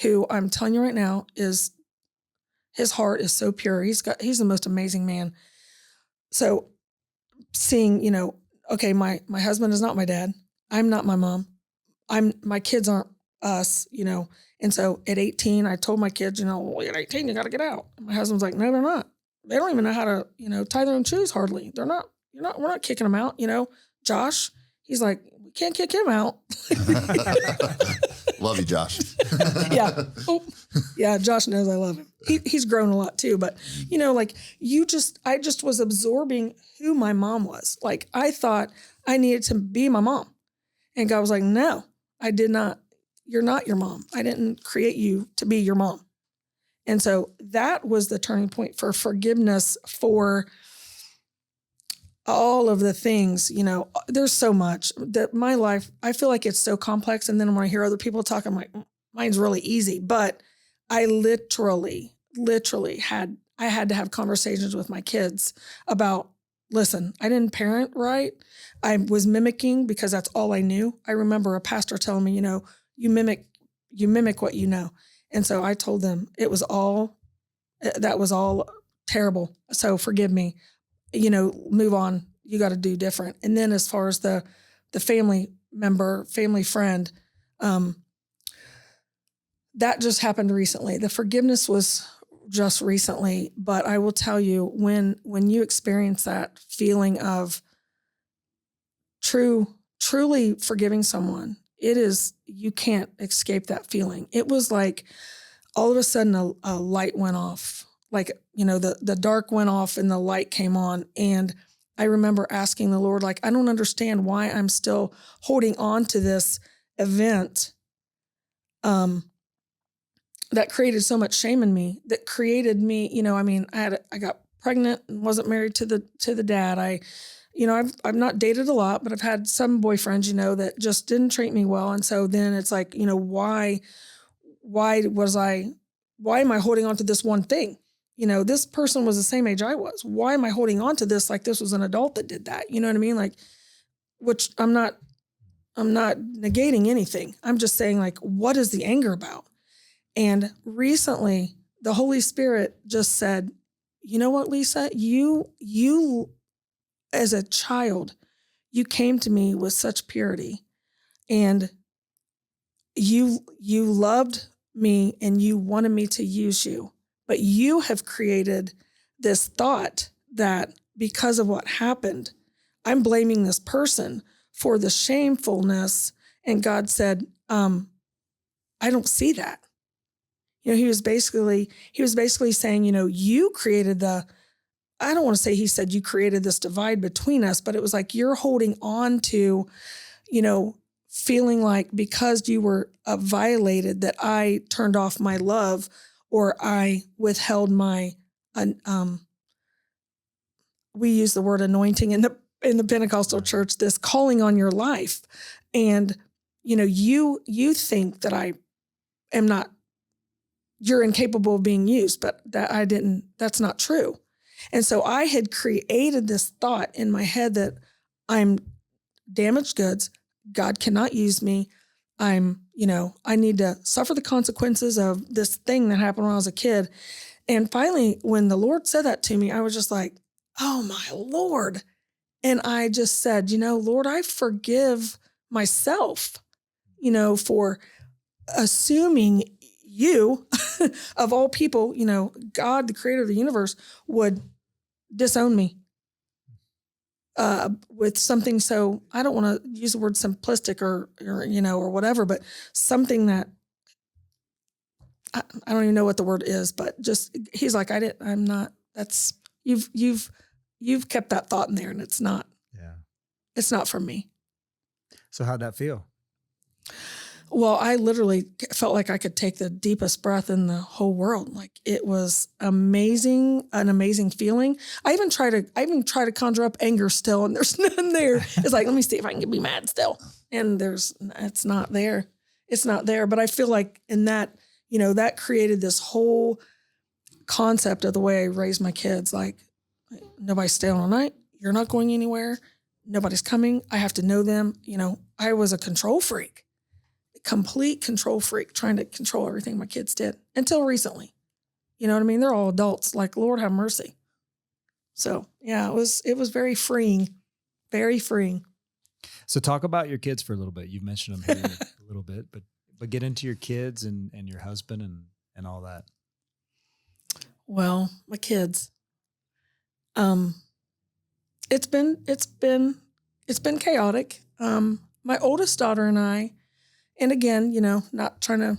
who I'm telling you right now his heart is so pure. He's the most amazing man. So seeing, you know, okay, my husband is not my dad. I'm not my mom. My kids aren't us, you know. And so at 18, I told my kids, you know, well, at 18, you got to get out. And my husband's like, no, they're not. They don't even know how to, you know, tie their own shoes hardly. We're not kicking them out, you know. Josh, he's like, we can't kick him out. Love you, Josh. Yeah. Oh, yeah. Josh knows I love him. He's grown a lot too, but you know, like I just was absorbing who my mom was. Like, I thought I needed to be my mom. And God was like, no, I did not. You're not your mom. I didn't create you to be your mom. And so that was the turning point for forgiveness for all of the things. You know, there's so much that my life, I feel like it's so complex. And then when I hear other people talk, I'm like, mine's really easy. But I literally had to have conversations with my kids about, listen, I didn't parent right. I was mimicking because that's all I knew. I remember a pastor telling me, you know, you mimic what you know. And so I told them that was all terrible. So forgive me, you know, move on. You got to do different. And then as far as the family friend, that just happened recently. The forgiveness was just recently, but I will tell you, when you experience that feeling of truly forgiving someone, you can't escape that feeling. It was like all of a sudden a light went off, like, you know, the dark went off and the light came on. And I remember asking the Lord, like, I don't understand why I'm still holding on to this event that created so much shame in me, that created me, you know, I mean, I got pregnant and wasn't married to the dad. You know, I've not dated a lot, but I've had some boyfriends, you know, that just didn't treat me well. And so then it's like, you know, why am I holding on to this one thing? You know, this person was the same age I was. Why am I holding on to this like this was an adult that did that? You know what I mean? Like, which I'm not negating anything. I'm just saying, like, what is the anger about? And recently the Holy Spirit just said, you know what, Lisa, you as a child, you came to me with such purity, and you loved me and you wanted me to use you, but you have created this thought that because of what happened, I'm blaming this person for the shamefulness. And God said, I don't see that. He was basically saying, you created I don't want to say he said you created this divide between us, but it was like you're holding on to, feeling like because you were violated that I turned off my love or I withheld my, we use the word anointing in the Pentecostal church, this calling on your life. And, you think that I am not, you're incapable of being used, but that's not true. And so I had created this thought in my head that I'm damaged goods. God cannot use me. I need to suffer the consequences of this thing that happened when I was a kid. And finally, when the Lord said that to me, I was just like, oh my Lord. And I just said, Lord, I forgive myself, for assuming you, of all people, God, the creator of the universe, would disown me with something. So I don't want to use the word simplistic or whatever, but something that I don't even know what the word is, but just, he's like, you've kept that thought in there and it's not from me. So how'd that feel? Well, I literally felt like I could take the deepest breath in the whole world. Like it was amazing, an amazing feeling. I even try to conjure up anger still, and there's none there. It's like, let me see if I can be mad still. And it's not there. It's not there. But I feel like in that, that created this whole concept of the way I raised my kids. Like, nobody's staying all night. You're not going anywhere. Nobody's coming. I have to know them. I was a control freak. Complete control freak, trying to control everything my kids did until recently. You know what I mean? They're all adults. Like, Lord have mercy. So yeah, it was very freeing, very freeing. So talk about your kids for a little bit. You've mentioned them here a little bit, but get into your kids and your husband and all that. Well, my kids, it's been chaotic. My oldest daughter and I, and again, not trying to,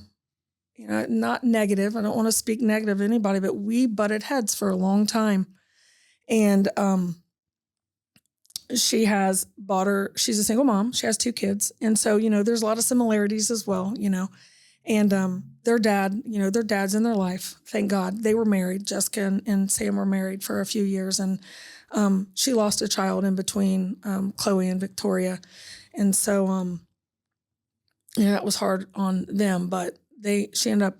not negative. I don't want to speak negative to anybody, but we butted heads for a long time. And she's a single mom. She has 2 kids. And so, there's a lot of similarities as well, and their dad's in their life. Thank God. They were married. Jessica and Sam were married for a few years. And she lost a child in between Chloe and Victoria. And so, that was hard on them, but they ended up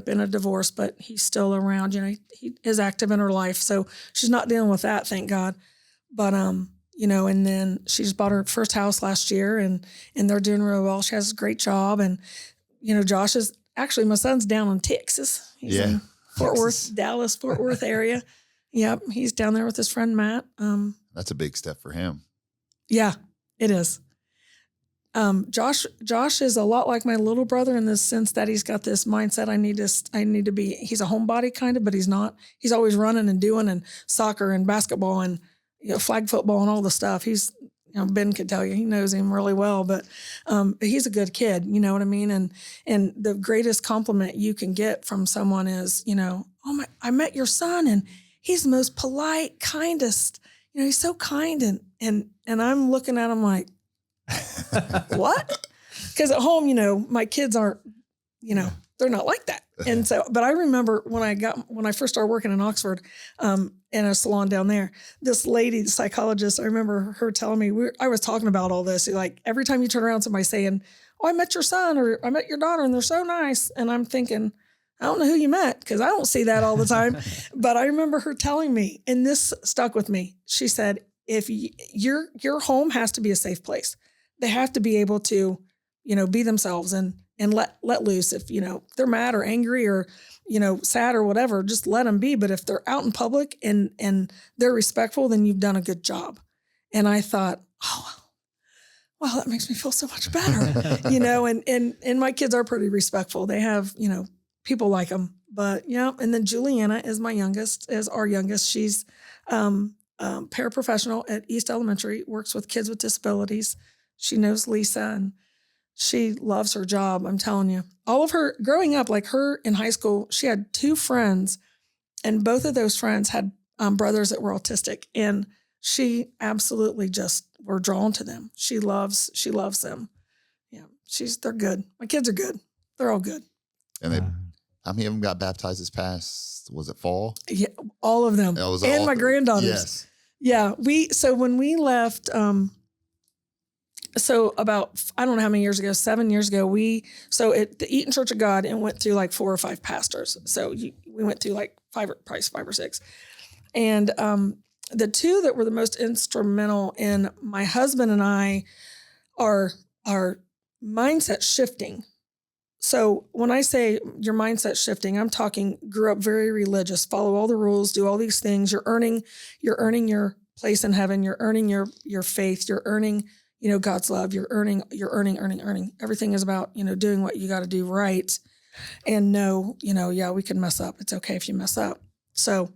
in a divorce, but he's still around, he is active in her life. So she's not dealing with that, thank God. But, and then she just bought her first house last year and they're doing real well. She has a great job. And, Josh is actually, my son's down in Texas. He's in Fort Worth, Dallas, Fort Worth area. Yep. He's down there with his friend, Matt. That's a big step for him. Yeah, it is. Josh is a lot like my little brother in the sense that he's got this mindset. I need to be, he's a homebody kind of, but he's not. He's always running and doing and soccer and basketball and, flag football and all the stuff. He's, Ben could tell you, he knows him really well, but he's a good kid, you know what I mean? And the greatest compliment you can get from someone is, I met your son and he's the most polite, kindest, he's so kind. And I'm looking at him like, what? Because at home, my kids aren't, they're not like that. And so, but I remember when I first started working in Oxford, in a salon down there, this lady, the psychologist, I remember her telling me, I was talking about all this. Like every time you turn around, somebody saying, oh, I met your son or I met your daughter and they're so nice. And I'm thinking, I don't know who you met because I don't see that all the time. But I remember her telling me, and this stuck with me. She said, if your home has to be a safe place. They have to be able to, be themselves and let loose if, they're mad or angry or, sad or whatever, just let them be. But if they're out in public and they're respectful, then you've done a good job. And I thought, oh, wow, that makes me feel so much better, and my kids are pretty respectful. They have, people like them, but yeah. And then Juliana is our youngest. She's paraprofessional at East Elementary, works with kids with disabilities. She knows Lisa and she loves her job. I'm telling you, all of her growing up, like her in high school, she had 2 friends and both of those friends had brothers that were autistic, and she absolutely just were drawn to them. She loves them. Yeah. They're good. My kids are good. They're all good. And how many of them got baptized this past, was it fall? Yeah. All of them. And my granddaughters. Yes. Yeah. So when we left, so about, I don't know how many years ago, 7 years ago, at the Eaton Church of God, and went through like 4 or 5 pastors. So we went through like 5 or 6. And the 2 that were the most instrumental in my husband and I are mindset shifting. So when I say your mindset shifting, I'm talking grew up very religious, follow all the rules, do all these things. You're earning your place in heaven. You're earning your faith. You're earning, God's love. You're earning. Everything is about, doing what you got to do right. And we can mess up. It's okay if you mess up. So,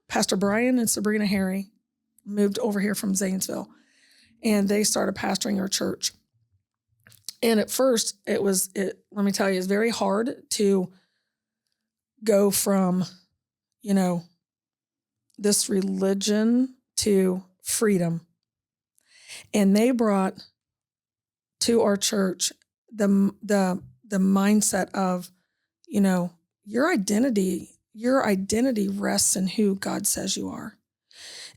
Pastor Brian and Sabrina Harry moved over here from Zanesville, and they started pastoring our church. And at first let me tell you, it's very hard to go from, this religion to freedom. And they brought to our church the mindset of, your identity rests in who God says you are.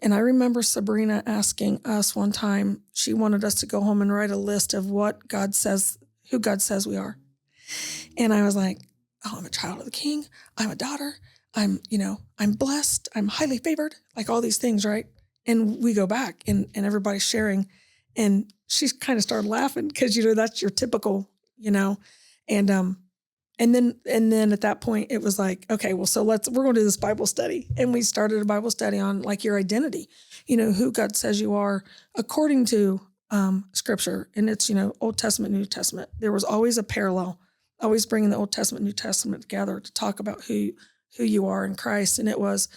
And I remember Sabrina asking us one time, she wanted us to go home and write a list of who God says we are. And I was like, oh, I'm a child of the King. I'm a daughter. I'm blessed. I'm highly favored, like all these things, right? And we go back and everybody's sharing, and she kind of started laughing because, that's your typical, and then at that point it was like, okay, well, so we're going to do this Bible study. And we started a Bible study on like your identity, who God says you are according to scripture. And it's, Old Testament, New Testament. There was always a parallel, always bringing the Old Testament, New Testament together to talk about who you are in Christ. And it was,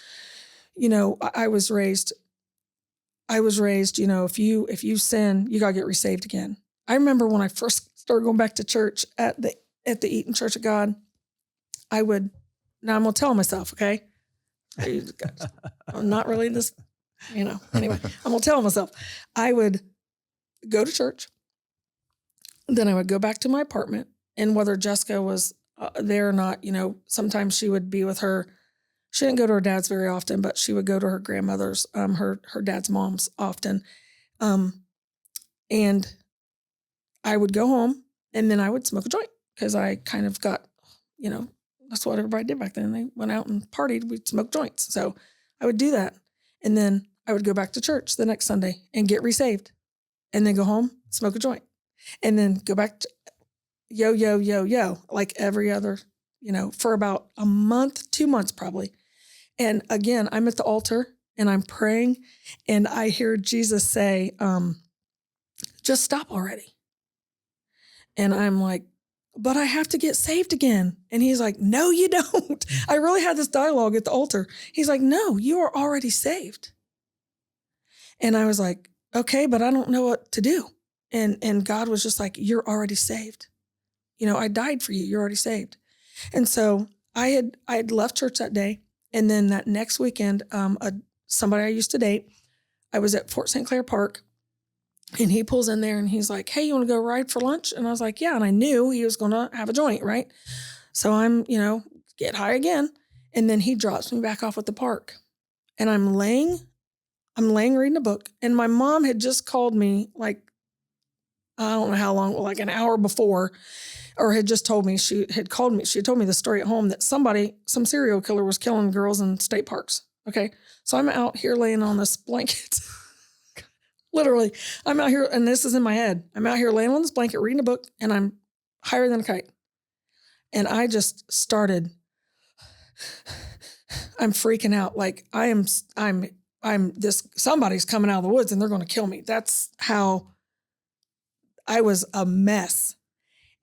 I was raised, if you sin, you got to get resaved again. I remember when I first started going back to church at the Eaton Church of God, now I'm going to tell myself, okay? I'm not really this, anyway, I'm going to tell myself. I would go to church, then I would go back to my apartment, and whether Jessica was there or not, sometimes she would be with her. She didn't go to her dad's very often, but she would go to her grandmother's, her dad's mom's often. And I would go home, and then I would smoke a joint because I kind of got, that's what everybody did back then. They went out and partied, we'd smoke joints. So I would do that. And then I would go back to church the next Sunday and get resaved, and then go home, smoke a joint, and then go back to yo, like every other, for about a month, 2 months probably. And again, I'm at the altar and I'm praying, and I hear Jesus say, just stop already. And I'm like, but I have to get saved again. And he's like, no, you don't. I really had this dialogue at the altar. He's like, no, you are already saved. And I was like, okay, but I don't know what to do. And God was just like, you're already saved. I died for you. You're already saved. And so I had left church that day. And then that next weekend, somebody I used to date, I was at Fort St. Clair Park, and he pulls in there and he's like, hey, you want to go ride for lunch? And I was like, yeah. And I knew he was going to have a joint, right? So I'm, get high again. And then he drops me back off at the park, and I'm laying reading a book. And my mom had just called me, like, I don't know how long, like an hour before, or had just told me, she had told me the story at home that some serial killer was killing girls in state parks. Okay. So I'm out here laying on this blanket. Literally, I'm out here, and this is in my head. I'm out here laying on this blanket, reading a book, and I'm higher than a kite. And I just started, I'm freaking out. Like I'm this, somebody's coming out of the woods and they're going to kill me. That's how I was a mess.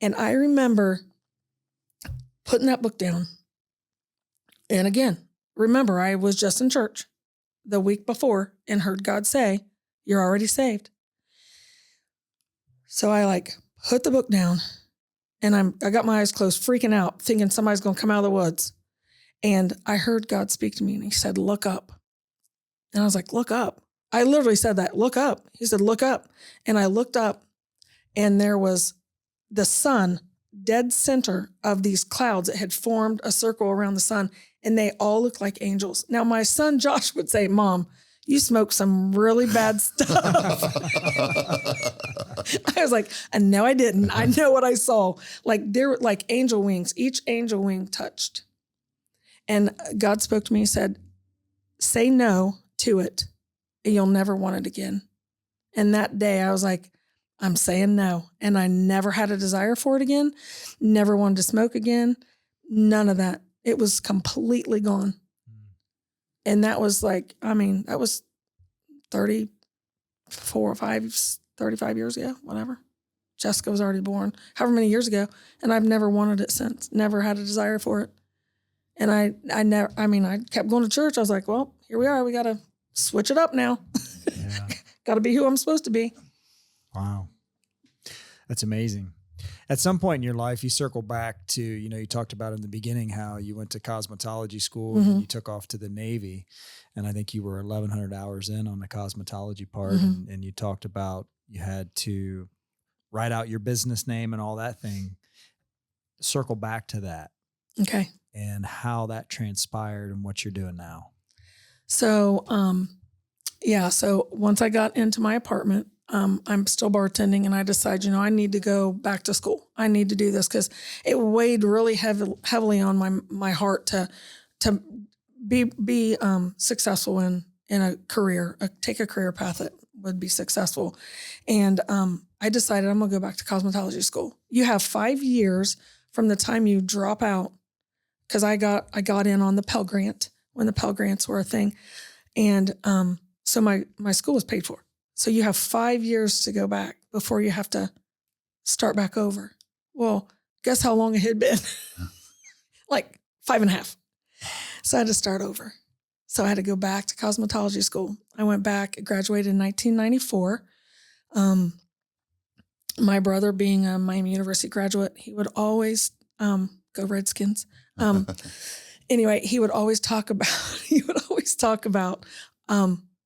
And I remember putting that book down. And again, remember, I was just in church the week before and heard God say, you're already saved. So I put the book down and I got my eyes closed, freaking out, thinking somebody's going to come out of the woods. And I heard God speak to me and he said, look up. And I was like, look up. I literally said that, look up. He said, look up. And I looked up and there was the sun, dead center of these clouds that had formed a circle around the sun, and they all looked like angels. Now, my son Josh would say, Mom, you smoked some really bad stuff. I was like, no, I didn't. I know what I saw. They were like angel wings. Each angel wing touched. And God spoke to me and said, say no to it, and you'll never want it again. And that day I was like, I'm saying no. And I never had a desire for it again. Never wanted to smoke again. None of that. It was completely gone. And that was that was 35 years ago, whatever. Jessica was already born, however many years ago. And I've never wanted it since. Never had a desire for it. And I kept going to church. I was like, well, here we are. We got to switch it up now. Yeah. Got to be who I'm supposed to be. Wow. That's amazing. At some point in your life, you circle back to, you talked about in the beginning how you went to cosmetology school and you took off to the Navy. And I think you were 1,100 hours in on the cosmetology part. And you talked about you had to write out your business name and all that thing. Circle back to that. Okay. And how that transpired and what you're doing now. So, so once I got into my apartment, I'm still bartending and I decided, I need to go back to school. I need to do this because it weighed really heavily on my heart to be successful in a career, take a career path that would be successful. And I decided I'm going to go back to cosmetology school. You have 5 years from the time you drop out, because I got in on the Pell Grant when the Pell Grants were a thing. And so my school was paid for. So you have 5 years to go back before you have to start back over. Well, guess how long it had been? 5.5. So I had to start over. So I had to go back to cosmetology school. I went back, graduated in 1994. My brother, being a Miami University graduate, he would always go Redskins. Anyway, he would always talk about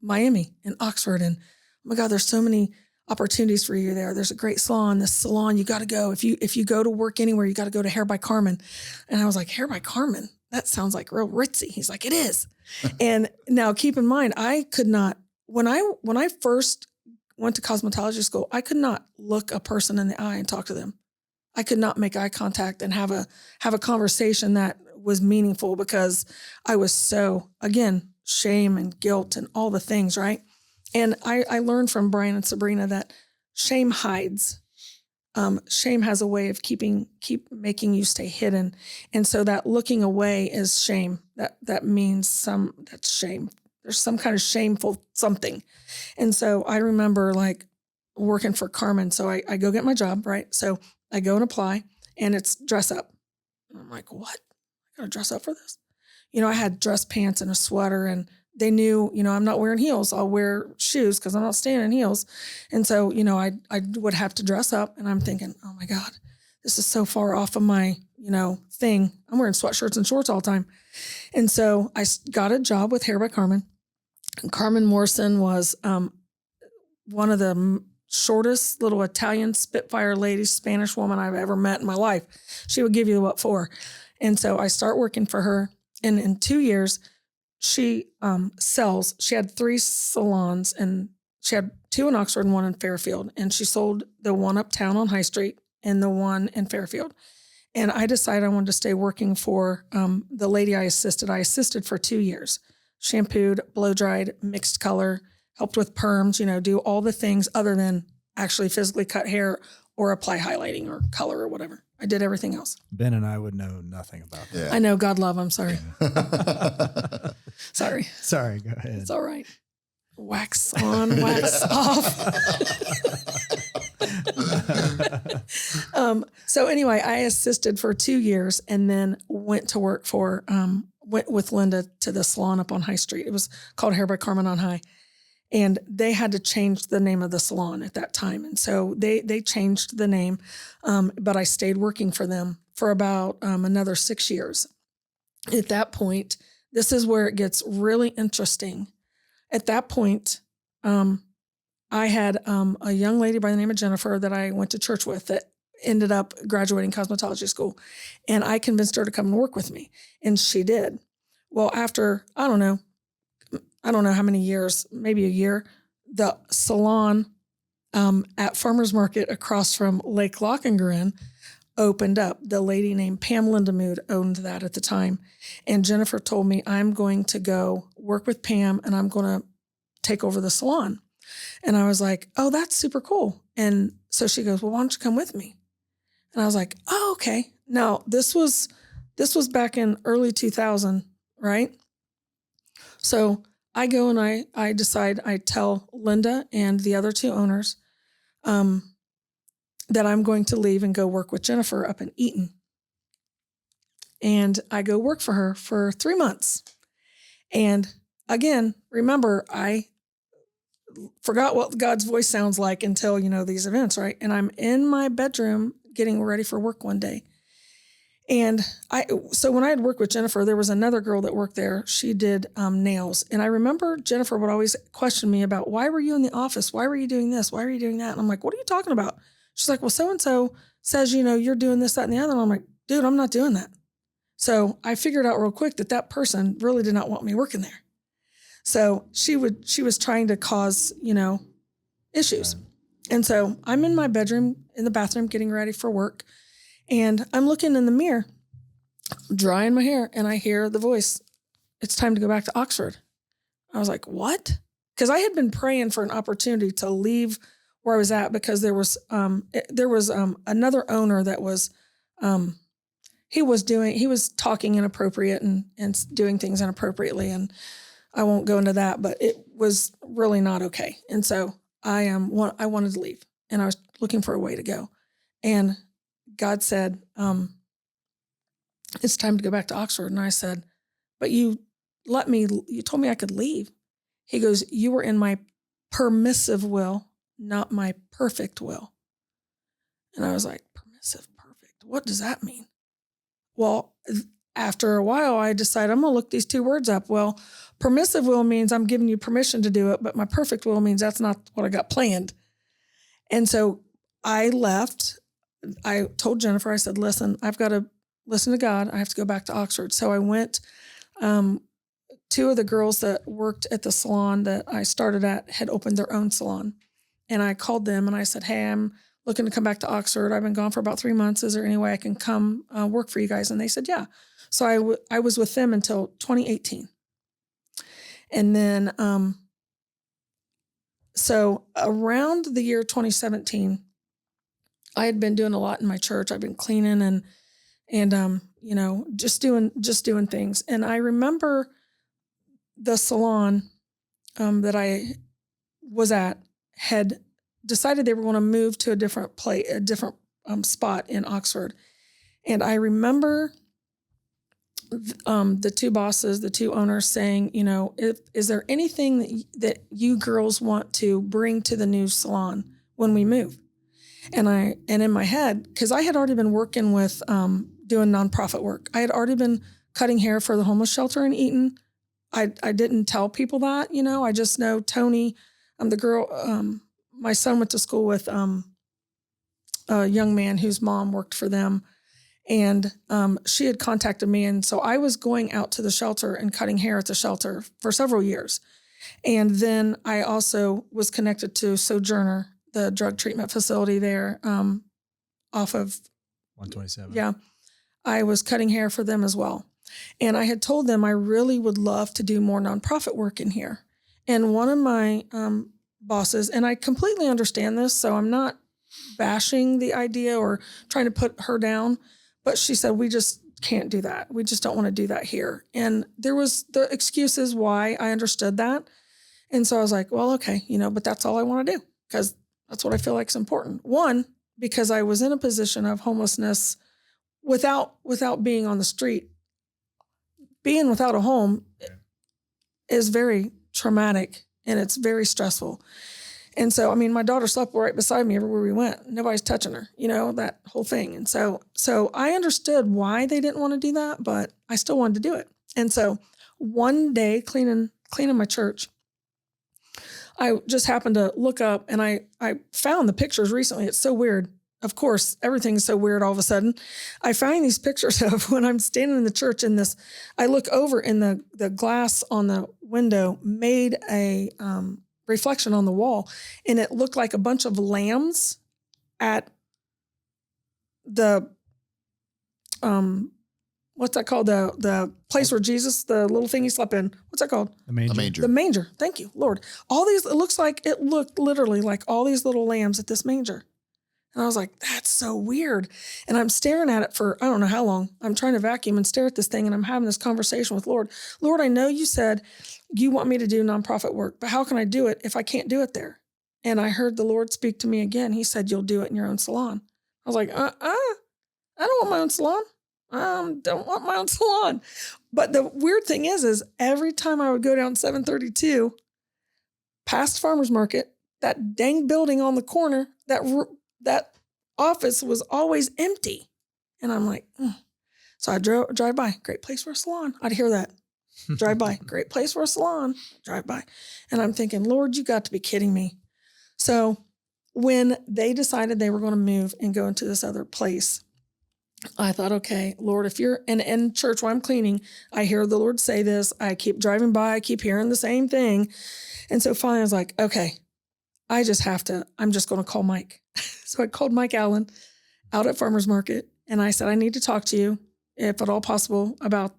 Miami and Oxford and, oh my God, there's so many opportunities for you there. There's a great salon. This salon, you got to go. If you go to work anywhere, you got to go to Hair by Carmen. And I was like, Hair by Carmen? That sounds like real ritzy. He's like, it is. And now keep in mind, I could not, when I first went to cosmetology school, I could not look a person in the eye and talk to them. I could not make eye contact and have a conversation that was meaningful because I was so, again, shame and guilt and all the things, right? And I learned from Brian and Sabrina that shame hides. Shame has a way of keep making you stay hidden. And so that looking away is shame. That means that's shame. There's some kind of shameful something. And so I remember working for Carmen. So I go get my job, right? So I go and apply and it's dress up. And I'm like, what? I gotta dress up for this? I had dress pants and a sweater and they knew, I'm not wearing heels. I'll wear shoes because I'm not staying in heels. And so, I would have to dress up and I'm thinking, oh my God, this is so far off of my, thing. I'm wearing sweatshirts and shorts all the time. And so I got a job with Hair by Carmen. And Carmen Morrison was one of the shortest little Italian Spitfire ladies, Spanish woman I've ever met in my life. She would give you what for. And so I start working for her. And in 2 years, she she had 3 salons and she had 2 in Oxford and 1 in Fairfield. And she sold the one uptown on High Street and the one in Fairfield. And I decided I wanted to stay working for the lady I assisted. I assisted for 2 years, shampooed, blow dried, mixed color, helped with perms, do all the things other than actually physically cut hair or apply highlighting or color or whatever. I did everything else. Ben and I would know nothing about that. Yeah. I know, God love, I'm sorry. Sorry. Sorry, go ahead. It's all right. Wax on, wax off. So anyway, I assisted for 2 years and then went to work went with Linda to the salon up on High Street. It was called Hair by Carmen on High. And they had to change the name of the salon at that time. And so they changed the name, but I stayed working for them for about another 6 years. At that point, this is where it gets really interesting. At that point, I had a young lady by the name of Jennifer that I went to church with that ended up graduating cosmetology school. And I convinced her to come and work with me. And she did. Well, after, I don't know how many years, maybe a year, the salon at Farmers Market across from Lake Lochingerin opened up. The lady named Pam Lindemood owned that at the time. And Jennifer told me, I'm going to go work with Pam and I'm going to take over the salon. And I was like, oh, that's super cool. And so she goes, well, why don't you come with me? And I was like, oh, okay. Now this was back in early 2000, right? So I go and I decide, I tell Linda and the other two owners that I'm going to leave and go work with Jennifer up in Eaton. And I go work for her for 3 months. And again, remember, I forgot what God's voice sounds like until, these events, right? And I'm in my bedroom getting ready for work one day. And so when I had worked with Jennifer, there was another girl that worked there. She did nails. And I remember Jennifer would always question me about, why were you in the office? Why were you doing this? Why were you doing that? And I'm like, what are you talking about? She's like, well, so-and-so says, you're doing this, that, and the other. And I'm like, dude, I'm not doing that. So I figured out real quick that person really did not want me working there. So she was trying to cause, issues. And so I'm in my bedroom, in the bathroom, getting ready for work. And I'm looking in the mirror, drying my hair, and I hear the voice, it's time to go back to Oxford. I was like, what? Because I had been praying for an opportunity to leave where I was at, because there was another owner that was, he was talking inappropriate and doing things inappropriately. And I won't go into that, but it was really not okay. And so I wanted to leave, and I was looking for a way to go. And God said, it's time to go back to Oxford. And I said, but you told me I could leave. He goes, you were in my permissive will, not my perfect will. And I was like, permissive, perfect. What does that mean? Well, after a while, I decided I'm going to look these two words up. Well, permissive will means I'm giving you permission to do it, but my perfect will means that's not what I got planned. And so I left. I told Jennifer, I said, listen, I've got to listen to God. I have to go back to Oxford. So I went. Two of the girls that worked at the salon that I started at had opened their own salon. And I called them and I said, hey, I'm looking to come back to Oxford. I've been gone for about 3 months. Is there any way I can come work for you guys? And they said, yeah. So I was with them until 2018. And then, so around the year 2017, I had been doing a lot in my church. I've been cleaning and just doing things. And I remember the salon that I was at had decided they were going to move to a different spot in Oxford. And I remember the two bosses, the two owners saying, is there anything that you girls want to bring to the new salon when we move? And in my head, because I had already been working with doing nonprofit work. I had already been cutting hair for the homeless shelter in Eaton. I didn't tell people that, I just know Tony, the girl, my son went to school with a young man whose mom worked for them. And she had contacted me. And so I was going out to the shelter and cutting hair at the shelter for several years. And then I also was connected to Sojourner, the drug treatment facility there off of 127. Yeah. I was cutting hair for them as well. And I had told them I really would love to do more nonprofit work in here. And one of my bosses, and I completely understand this, so I'm not bashing the idea or trying to put her down. But she said, we just can't do that. We just don't want to do that here. And there was the excuses why. I understood that. And so I was like, well, okay, but that's all I want to do because that's what I feel like is important. One, because I was in a position of homelessness without being on the street. Being without a home is very traumatic and it's very stressful. And so, my daughter slept right beside me everywhere we went. Nobody's touching her, that whole thing. And so I understood why they didn't want to do that, but I still wanted to do it. And so one day cleaning my church, I just happened to look up and I found the pictures recently. It's so weird. Of course, everything's so weird all of a sudden. I find these pictures of when I'm standing in the church in this, I look over and the glass on the window made a reflection on the wall, and it looked like a bunch of lambs at the, what's that called? The place where Jesus, the little thing he slept in, what's that called? The manger. A manger. The manger. Thank you, Lord. It looked literally like all these little lambs at this manger. And I was like, that's so weird. And I'm staring at it for, I don't know how long. I'm trying to vacuum and stare at this thing. And I'm having this conversation with Lord. Lord, I know you said you want me to do nonprofit work, but how can I do it if I can't do it there? And I heard the Lord speak to me again. He said, you'll do it in your own salon. I was like, I don't want my own salon. Don't want my own salon. But the weird thing is every time I would go down 732 past farmer's market, that dang building on the corner, that office was always empty. And I'm like, So I drive by, great place for a salon. I'd hear that. Drive by, great place for a salon. Drive by. And I'm thinking, Lord, you got to be kidding me. So when they decided they were going to move and go into this other place, I thought, okay, Lord, if you're in church while I'm cleaning, I hear the Lord say this. I keep driving by, I keep hearing the same thing. And so finally I was like, okay, I'm just going to call Mike. So I called Mike Allen out at Farmer's Market, and I said, I need to talk to you, if at all possible, about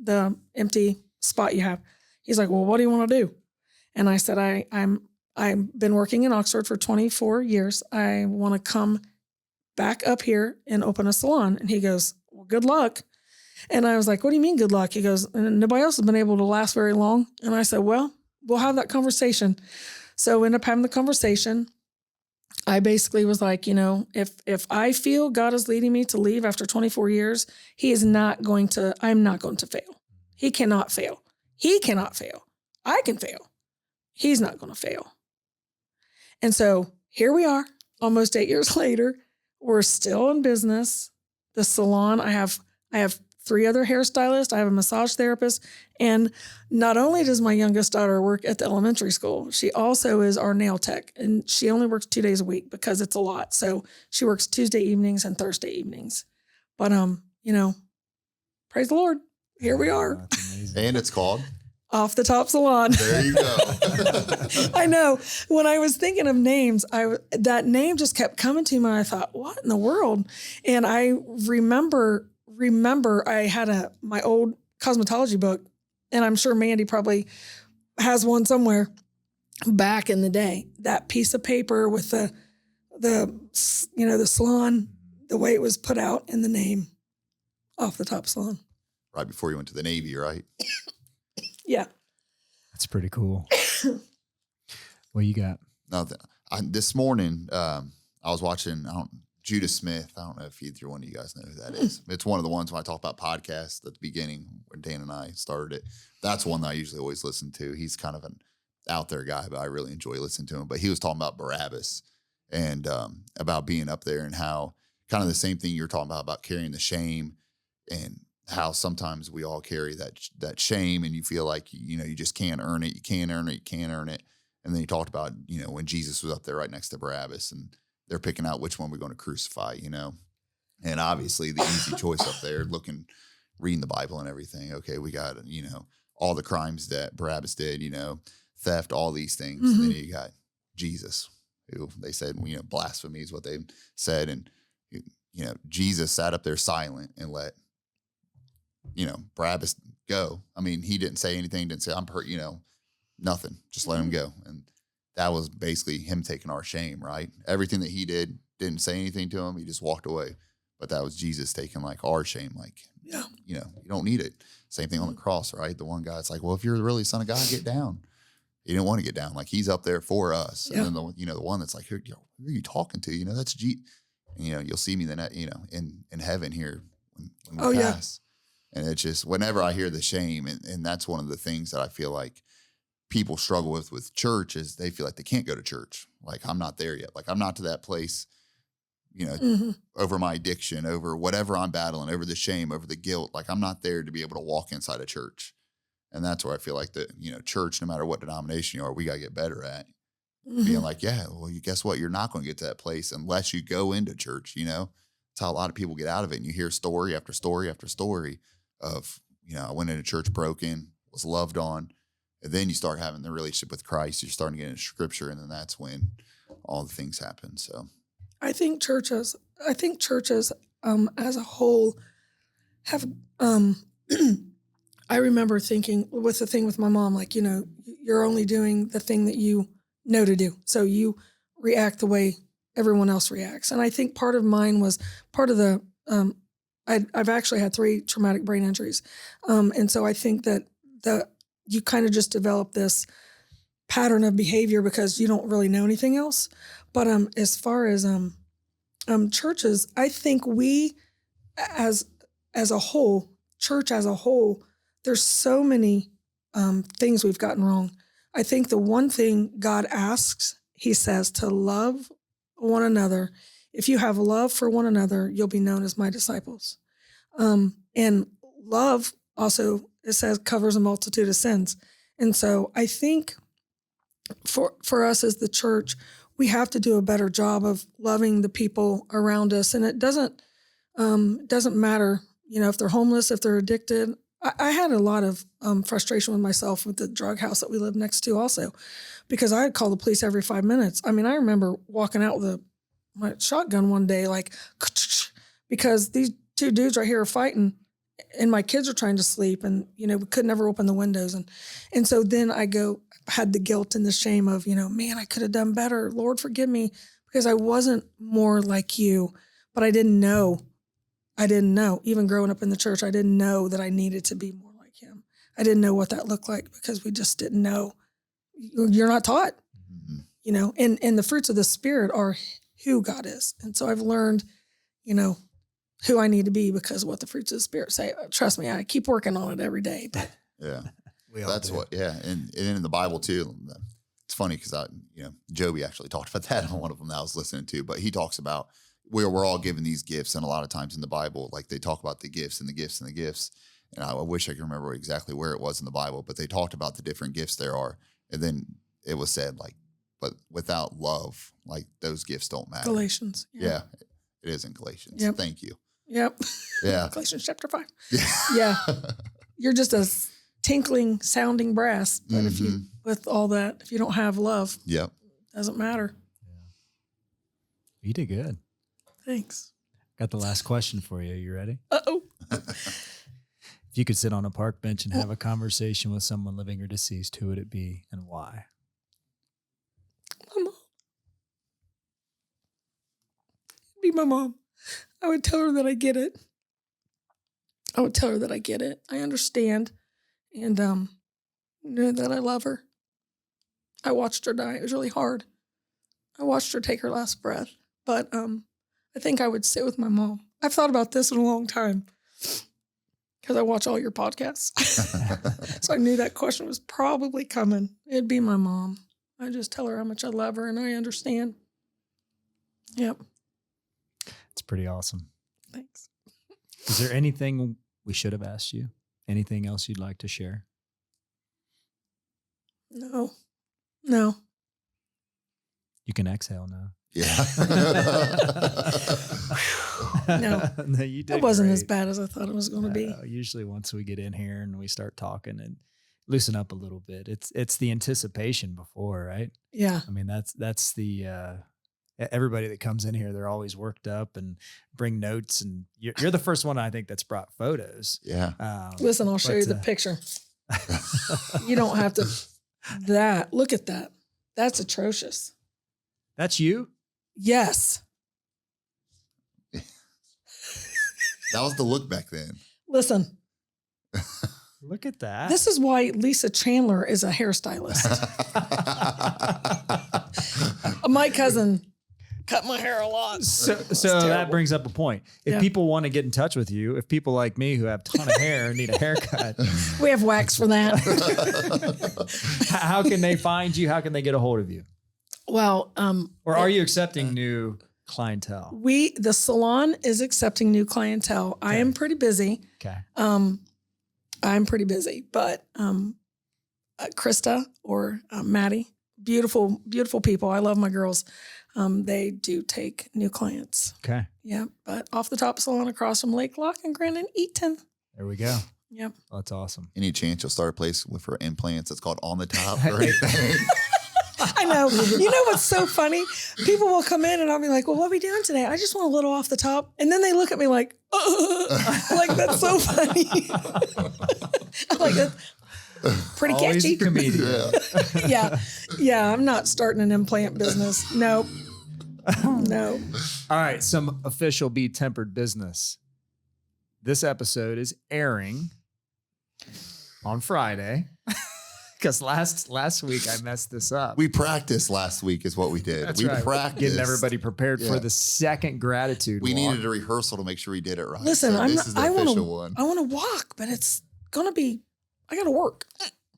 the empty spot you have. He's like, well, what do you want to do? And I said, I've been working in Oxford for 24 years. I want to come back up here and open a salon. And he goes, well, good luck. And I was like, what do you mean good luck? He goes, nobody else has been able to last very long. And I said, well, we'll have that conversation. So we ended up having the conversation. I basically was like, if I feel God is leading me to leave after 24 years, I'm not going to fail. He cannot fail. He cannot fail. I can fail. He's not going to fail. And so here we are, almost 8 years later. We're still in business. The salon, I have 3 other hairstylists. I have a massage therapist. And not only does my youngest daughter work at the elementary school, she also is our nail tech. And she only works 2 days a week because it's a lot. So she works Tuesday evenings and Thursday evenings. But, praise the Lord. Here we are. That's amazing. And it's called Off the Top Salon. There you go. I know. When I was thinking of names, that name just kept coming to me. And I thought, what in the world? And I remember I had my old cosmetology book, and I'm sure Mandy probably has one somewhere back in the day. That piece of paper with the salon, the way it was put out in the name, Off the Top Salon. Right before you went to the Navy, right? Yeah. That's pretty cool. What you got? No, this morning, I was watching Judah Smith. I don't know if either one of you guys know who that is. It's one of the ones when I talk about podcasts at the beginning when Dan and I started it. That's one that I usually always listen to. He's kind of an out there guy, but I really enjoy listening to him. But he was talking about Barabbas and about being up there and how kind of the same thing you're talking about carrying the shame and how sometimes we all carry that shame and you feel like, you just can't earn it. You can't earn it. You can't earn it. And then he talked about, when Jesus was up there right next to Barabbas and they're picking out which one we're going to crucify, and obviously the easy choice up there reading the Bible and everything. Okay. We got, all the crimes that Barabbas did, theft, all these things. Mm-hmm. And then you got Jesus, who they said, blasphemy is what they said. And, Jesus sat up there silent and let, Barabbas go. I mean, he didn't say anything, didn't say, I'm hurt, nothing. Just let him go. And that was basically him taking our shame, right? Everything that he didn't say anything to him. He just walked away. But that was Jesus taking like our shame. Like, Yeah. you know, you don't need it. Same thing on the cross, right? The one guy's like, well, if you're really Son of God, get down. He didn't want to get down. Like, he's up there for us. Yeah. And then the one that's like, who are you talking to? You know, that's G. And, you know, you'll see me in heaven here when we pass. And it's just, whenever I hear the shame, and that's one of the things that I feel like people struggle with church, is they feel like they can't go to church. Like, I'm not there yet. Like, I'm not to that place, you know, over my addiction, over whatever I'm battling, over the shame, over the guilt. Like, I'm not there to be able to walk inside a church. And that's where I feel like church, no matter what denomination you are, we got to get better at being like, yeah, well, guess what? You're not going to get to that place unless you go into church, you know? That's how a lot of people get out of it. And you hear story after story after story of, you know, I went into church broken, was loved on. And then you start having the relationship with Christ. You're starting to get into scripture. And then that's when all the things happen. So I think churches as a whole have, I remember thinking with the thing with my mom, like, you know, you're only doing the thing that you know to do. So you react the way everyone else reacts. And I think part of mine was part of the, I've actually had 3 traumatic brain injuries. And so I think that you kind of just develop this pattern of behavior because you don't really know anything else. But as far as churches, I think we as a whole, church as a whole, there's so many things we've gotten wrong. I think the one thing God asks, he says, to love one another. If you have love for one another, you'll be known as my disciples. And love also, it says, covers a multitude of sins. And so I think for us as the church, we have to do a better job of loving the people around us. And it doesn't matter, you know, if they're homeless, if they're addicted. I had a lot of frustration with myself with the drug house that we lived next to also, because I would call the police every 5 minutes. I mean, I remember walking out with my shotgun one day, like, because these 2 dudes right here are fighting and my kids are trying to sleep and, you know, we could never open the windows. And so then I had the guilt and the shame of, you know, man, I could have done better. Lord, forgive me, because I wasn't more like you, but I didn't know. Even growing up in the church, I didn't know that I needed to be more like him. I didn't know what that looked like because we just didn't know. You're not taught, you know, and the fruits of the Spirit are who God is. And so I've learned, you know, who I need to be because of what the fruits of the Spirit say. Trust me, I keep working on it every day. But yeah, and in the Bible too. It's funny because Joby actually talked about that on one of them that I was listening to, but he talks about where we're all given these gifts. And a lot of times in the Bible, like they talk about the gifts and the gifts and the gifts. And I wish I could remember exactly where it was in the Bible, but they talked about the different gifts there are. And then it was said like, but without love, like those gifts don't matter. Galatians. Yeah, it is in Galatians. Yep. Thank you. Yep. Yeah. Galatians chapter 5. Yeah. Yeah. You're just a tinkling, sounding brass. But if you, with all that, if you don't have love, yep, doesn't matter. You did good. Thanks. Got the last question for you. You ready? Uh-oh. If you could sit on a park bench and have a conversation with someone living or deceased, who would it be and why? My mom. It'd be my mom. I would tell her that I get it. I understand. And know that I love her. I watched her die. It was really hard. I watched her take her last breath. But I think I would sit with my mom. I've thought about this in a long time because I watch all your podcasts. So I knew that question was probably coming. It'd be my mom. I just tell her how much I love her and I understand. Yep. It's pretty awesome. Thanks. Is there anything we should have asked you? Anything else you'd like to share? No. You can exhale now. Yeah. No, you did. It wasn't great. as bad as I thought it was going to be. Usually once we get in here and we start talking and loosen up a little bit, it's the anticipation before, right? Yeah. I mean, that's the, everybody that comes in here, they're always worked up and bring notes, and you're the first one I think that's brought photos. Yeah. Listen, I'll show you the picture. You don't have to, look at that. That's atrocious. That's you? Yes. That was the look back then. Listen, Look at that. this is why Lisa Chandler is a hairstylist. My cousin cut my hair a lot. So that terrible. brings up a point. If Yeah. people want to get in touch with you, if people like me who have a ton of hair need a haircut, We have wax for that. how can they find you? How can they get a hold of you? Well, Or are you accepting new clientele? the salon is accepting new clientele. I am pretty busy. Okay. I'm pretty busy, but Krista or Maddie, beautiful, beautiful people. I love my girls. They do take new clients. Okay. Yeah, but Off the Top Salon across from Lake Lock and Grand and Eaton. There we go. Yep. That's awesome. Any chance you'll start a place with her implants that's called On the Top or anything? I know. You know what's so funny? People will come in and I'll be like, well, what are we doing today? I just want a little off the top. And then they look at me like, like, that's so funny. I'm like, that's pretty Always catchy. a comedian. Yeah. Yeah. I'm not starting an implant business. Nope. No. All right. Some official BeTempered business. This episode is airing on Friday. Because last week I messed this up. We practiced last week is what we did. That's we right. practiced. Getting everybody prepared for Yeah. the second gratitude We walk. needed a rehearsal to make sure we did it right. Listen, So this is the I official want one. to walk, but it's going to be, I got to work.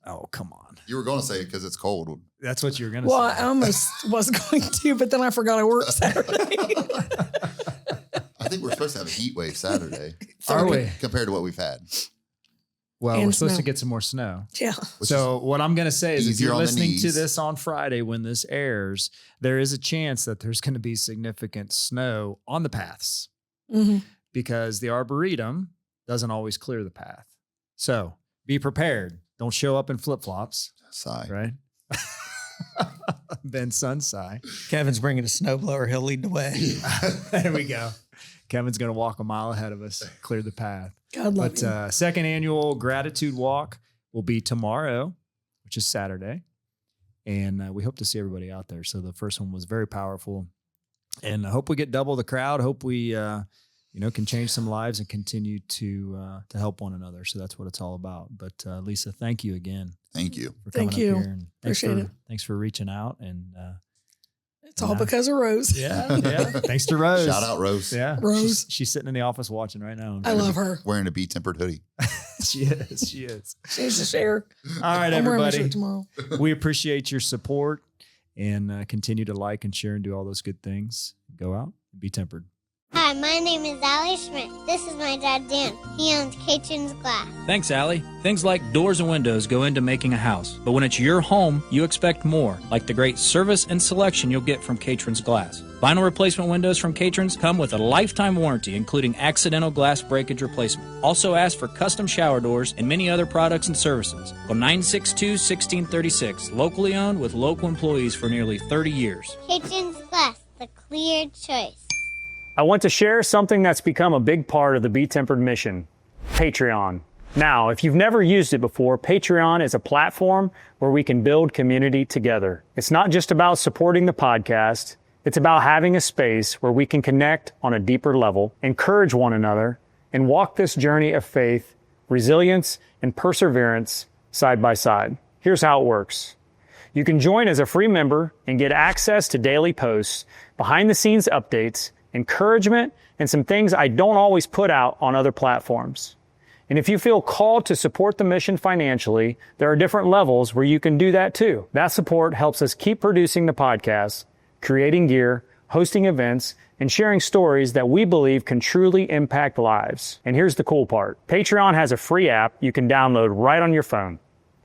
Oh, come on. You were going to say it because it's cold. That's what you were going to Well, say. I almost was going to, but then I forgot I work Saturday. I think we're supposed to have a heat wave Saturday Are we? compared to what we've had. Well, And we're supposed snow. to get some more snow. Yeah. So what I'm going to say is if easier you're on the listening to knees. this on Friday when this airs, there is a chance that there's going to be significant snow on the paths Mm-hmm. because the Arboretum doesn't always clear the path. So be prepared. Don't show up in flip-flops, Sigh. right? Ben Sun sigh. Kevin's bringing a snowblower. He'll lead the way. There we go. Kevin's going to walk a mile ahead of us, clear the path. God love But you. second annual gratitude walk will be tomorrow, which is Saturday. And we hope to see everybody out there. So the first one was very powerful. And I hope we get double the crowd. Hope we, can change some lives and continue to help one another. So that's what it's all about. But Lisa, thank you again Thank you. for coming Thank you. up here. And Appreciate it. Thanks for reaching out. And It's all because of Rose. yeah. Thanks to Rose. Shout out Rose. Yeah. Rose. She's sitting in the office watching right now. I love her. Wearing a BeTempered hoodie. She is. She is. She needs to share. All right, I'm wearing my everybody. shirt tomorrow. We appreciate your support and continue to like and share and do all those good things. Go out and be tempered. Hi, my name is Allie Schmidt. This is my dad, Dan. He owns Caitlin's Glass. Thanks, Allie. Things like doors and windows go into making a house, but when it's your home, you expect more, like the great service and selection you'll get from Caitlin's Glass. Vinyl replacement windows from Caitlin's come with a lifetime warranty, including accidental glass breakage replacement. Also ask for custom shower doors and many other products and services. Call 962-1636, locally owned with local employees for nearly 30 years. Caitlin's Glass, the clear choice. I want to share something that's become a big part of the BeTempered mission, Patreon. Now, if you've never used it before, Patreon is a platform where we can build community together. It's not just about supporting the podcast. It's about having a space where we can connect on a deeper level, encourage one another, and walk this journey of faith, resilience, and perseverance side by side. Here's how it works. You can join as a free member and get access to daily posts, behind-the-scenes updates, encouragement, and some things I don't always put out on other platforms. And if you feel called to support the mission financially, there are different levels where you can do that too. That support helps us keep producing the podcast, creating gear, hosting events, and sharing stories that we believe can truly impact lives. And here's the cool part. Patreon has a free app you can download right on your phone.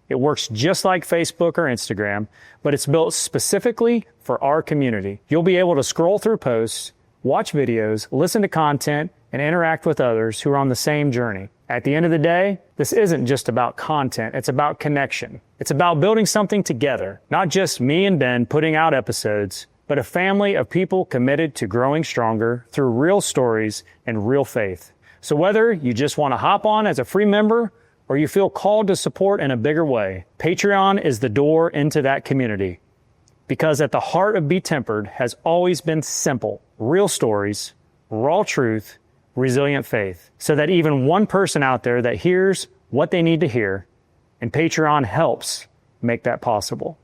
It works just like Facebook or Instagram, but it's built specifically for our community. You'll be able to scroll through posts, watch videos, listen to content, and interact with others who are on the same journey. At the end of the day, this isn't just about content, it's about connection. It's about building something together, not just me and Ben putting out episodes, but a family of people committed to growing stronger through real stories and real faith. So whether you just want to hop on as a free member or you feel called to support in a bigger way, Patreon is the door into that community. Because at the heart of BeTempered has always been simple, real stories, raw truth, resilient faith, so that even one person out there that hears what they need to hear, and Patreon helps make that possible.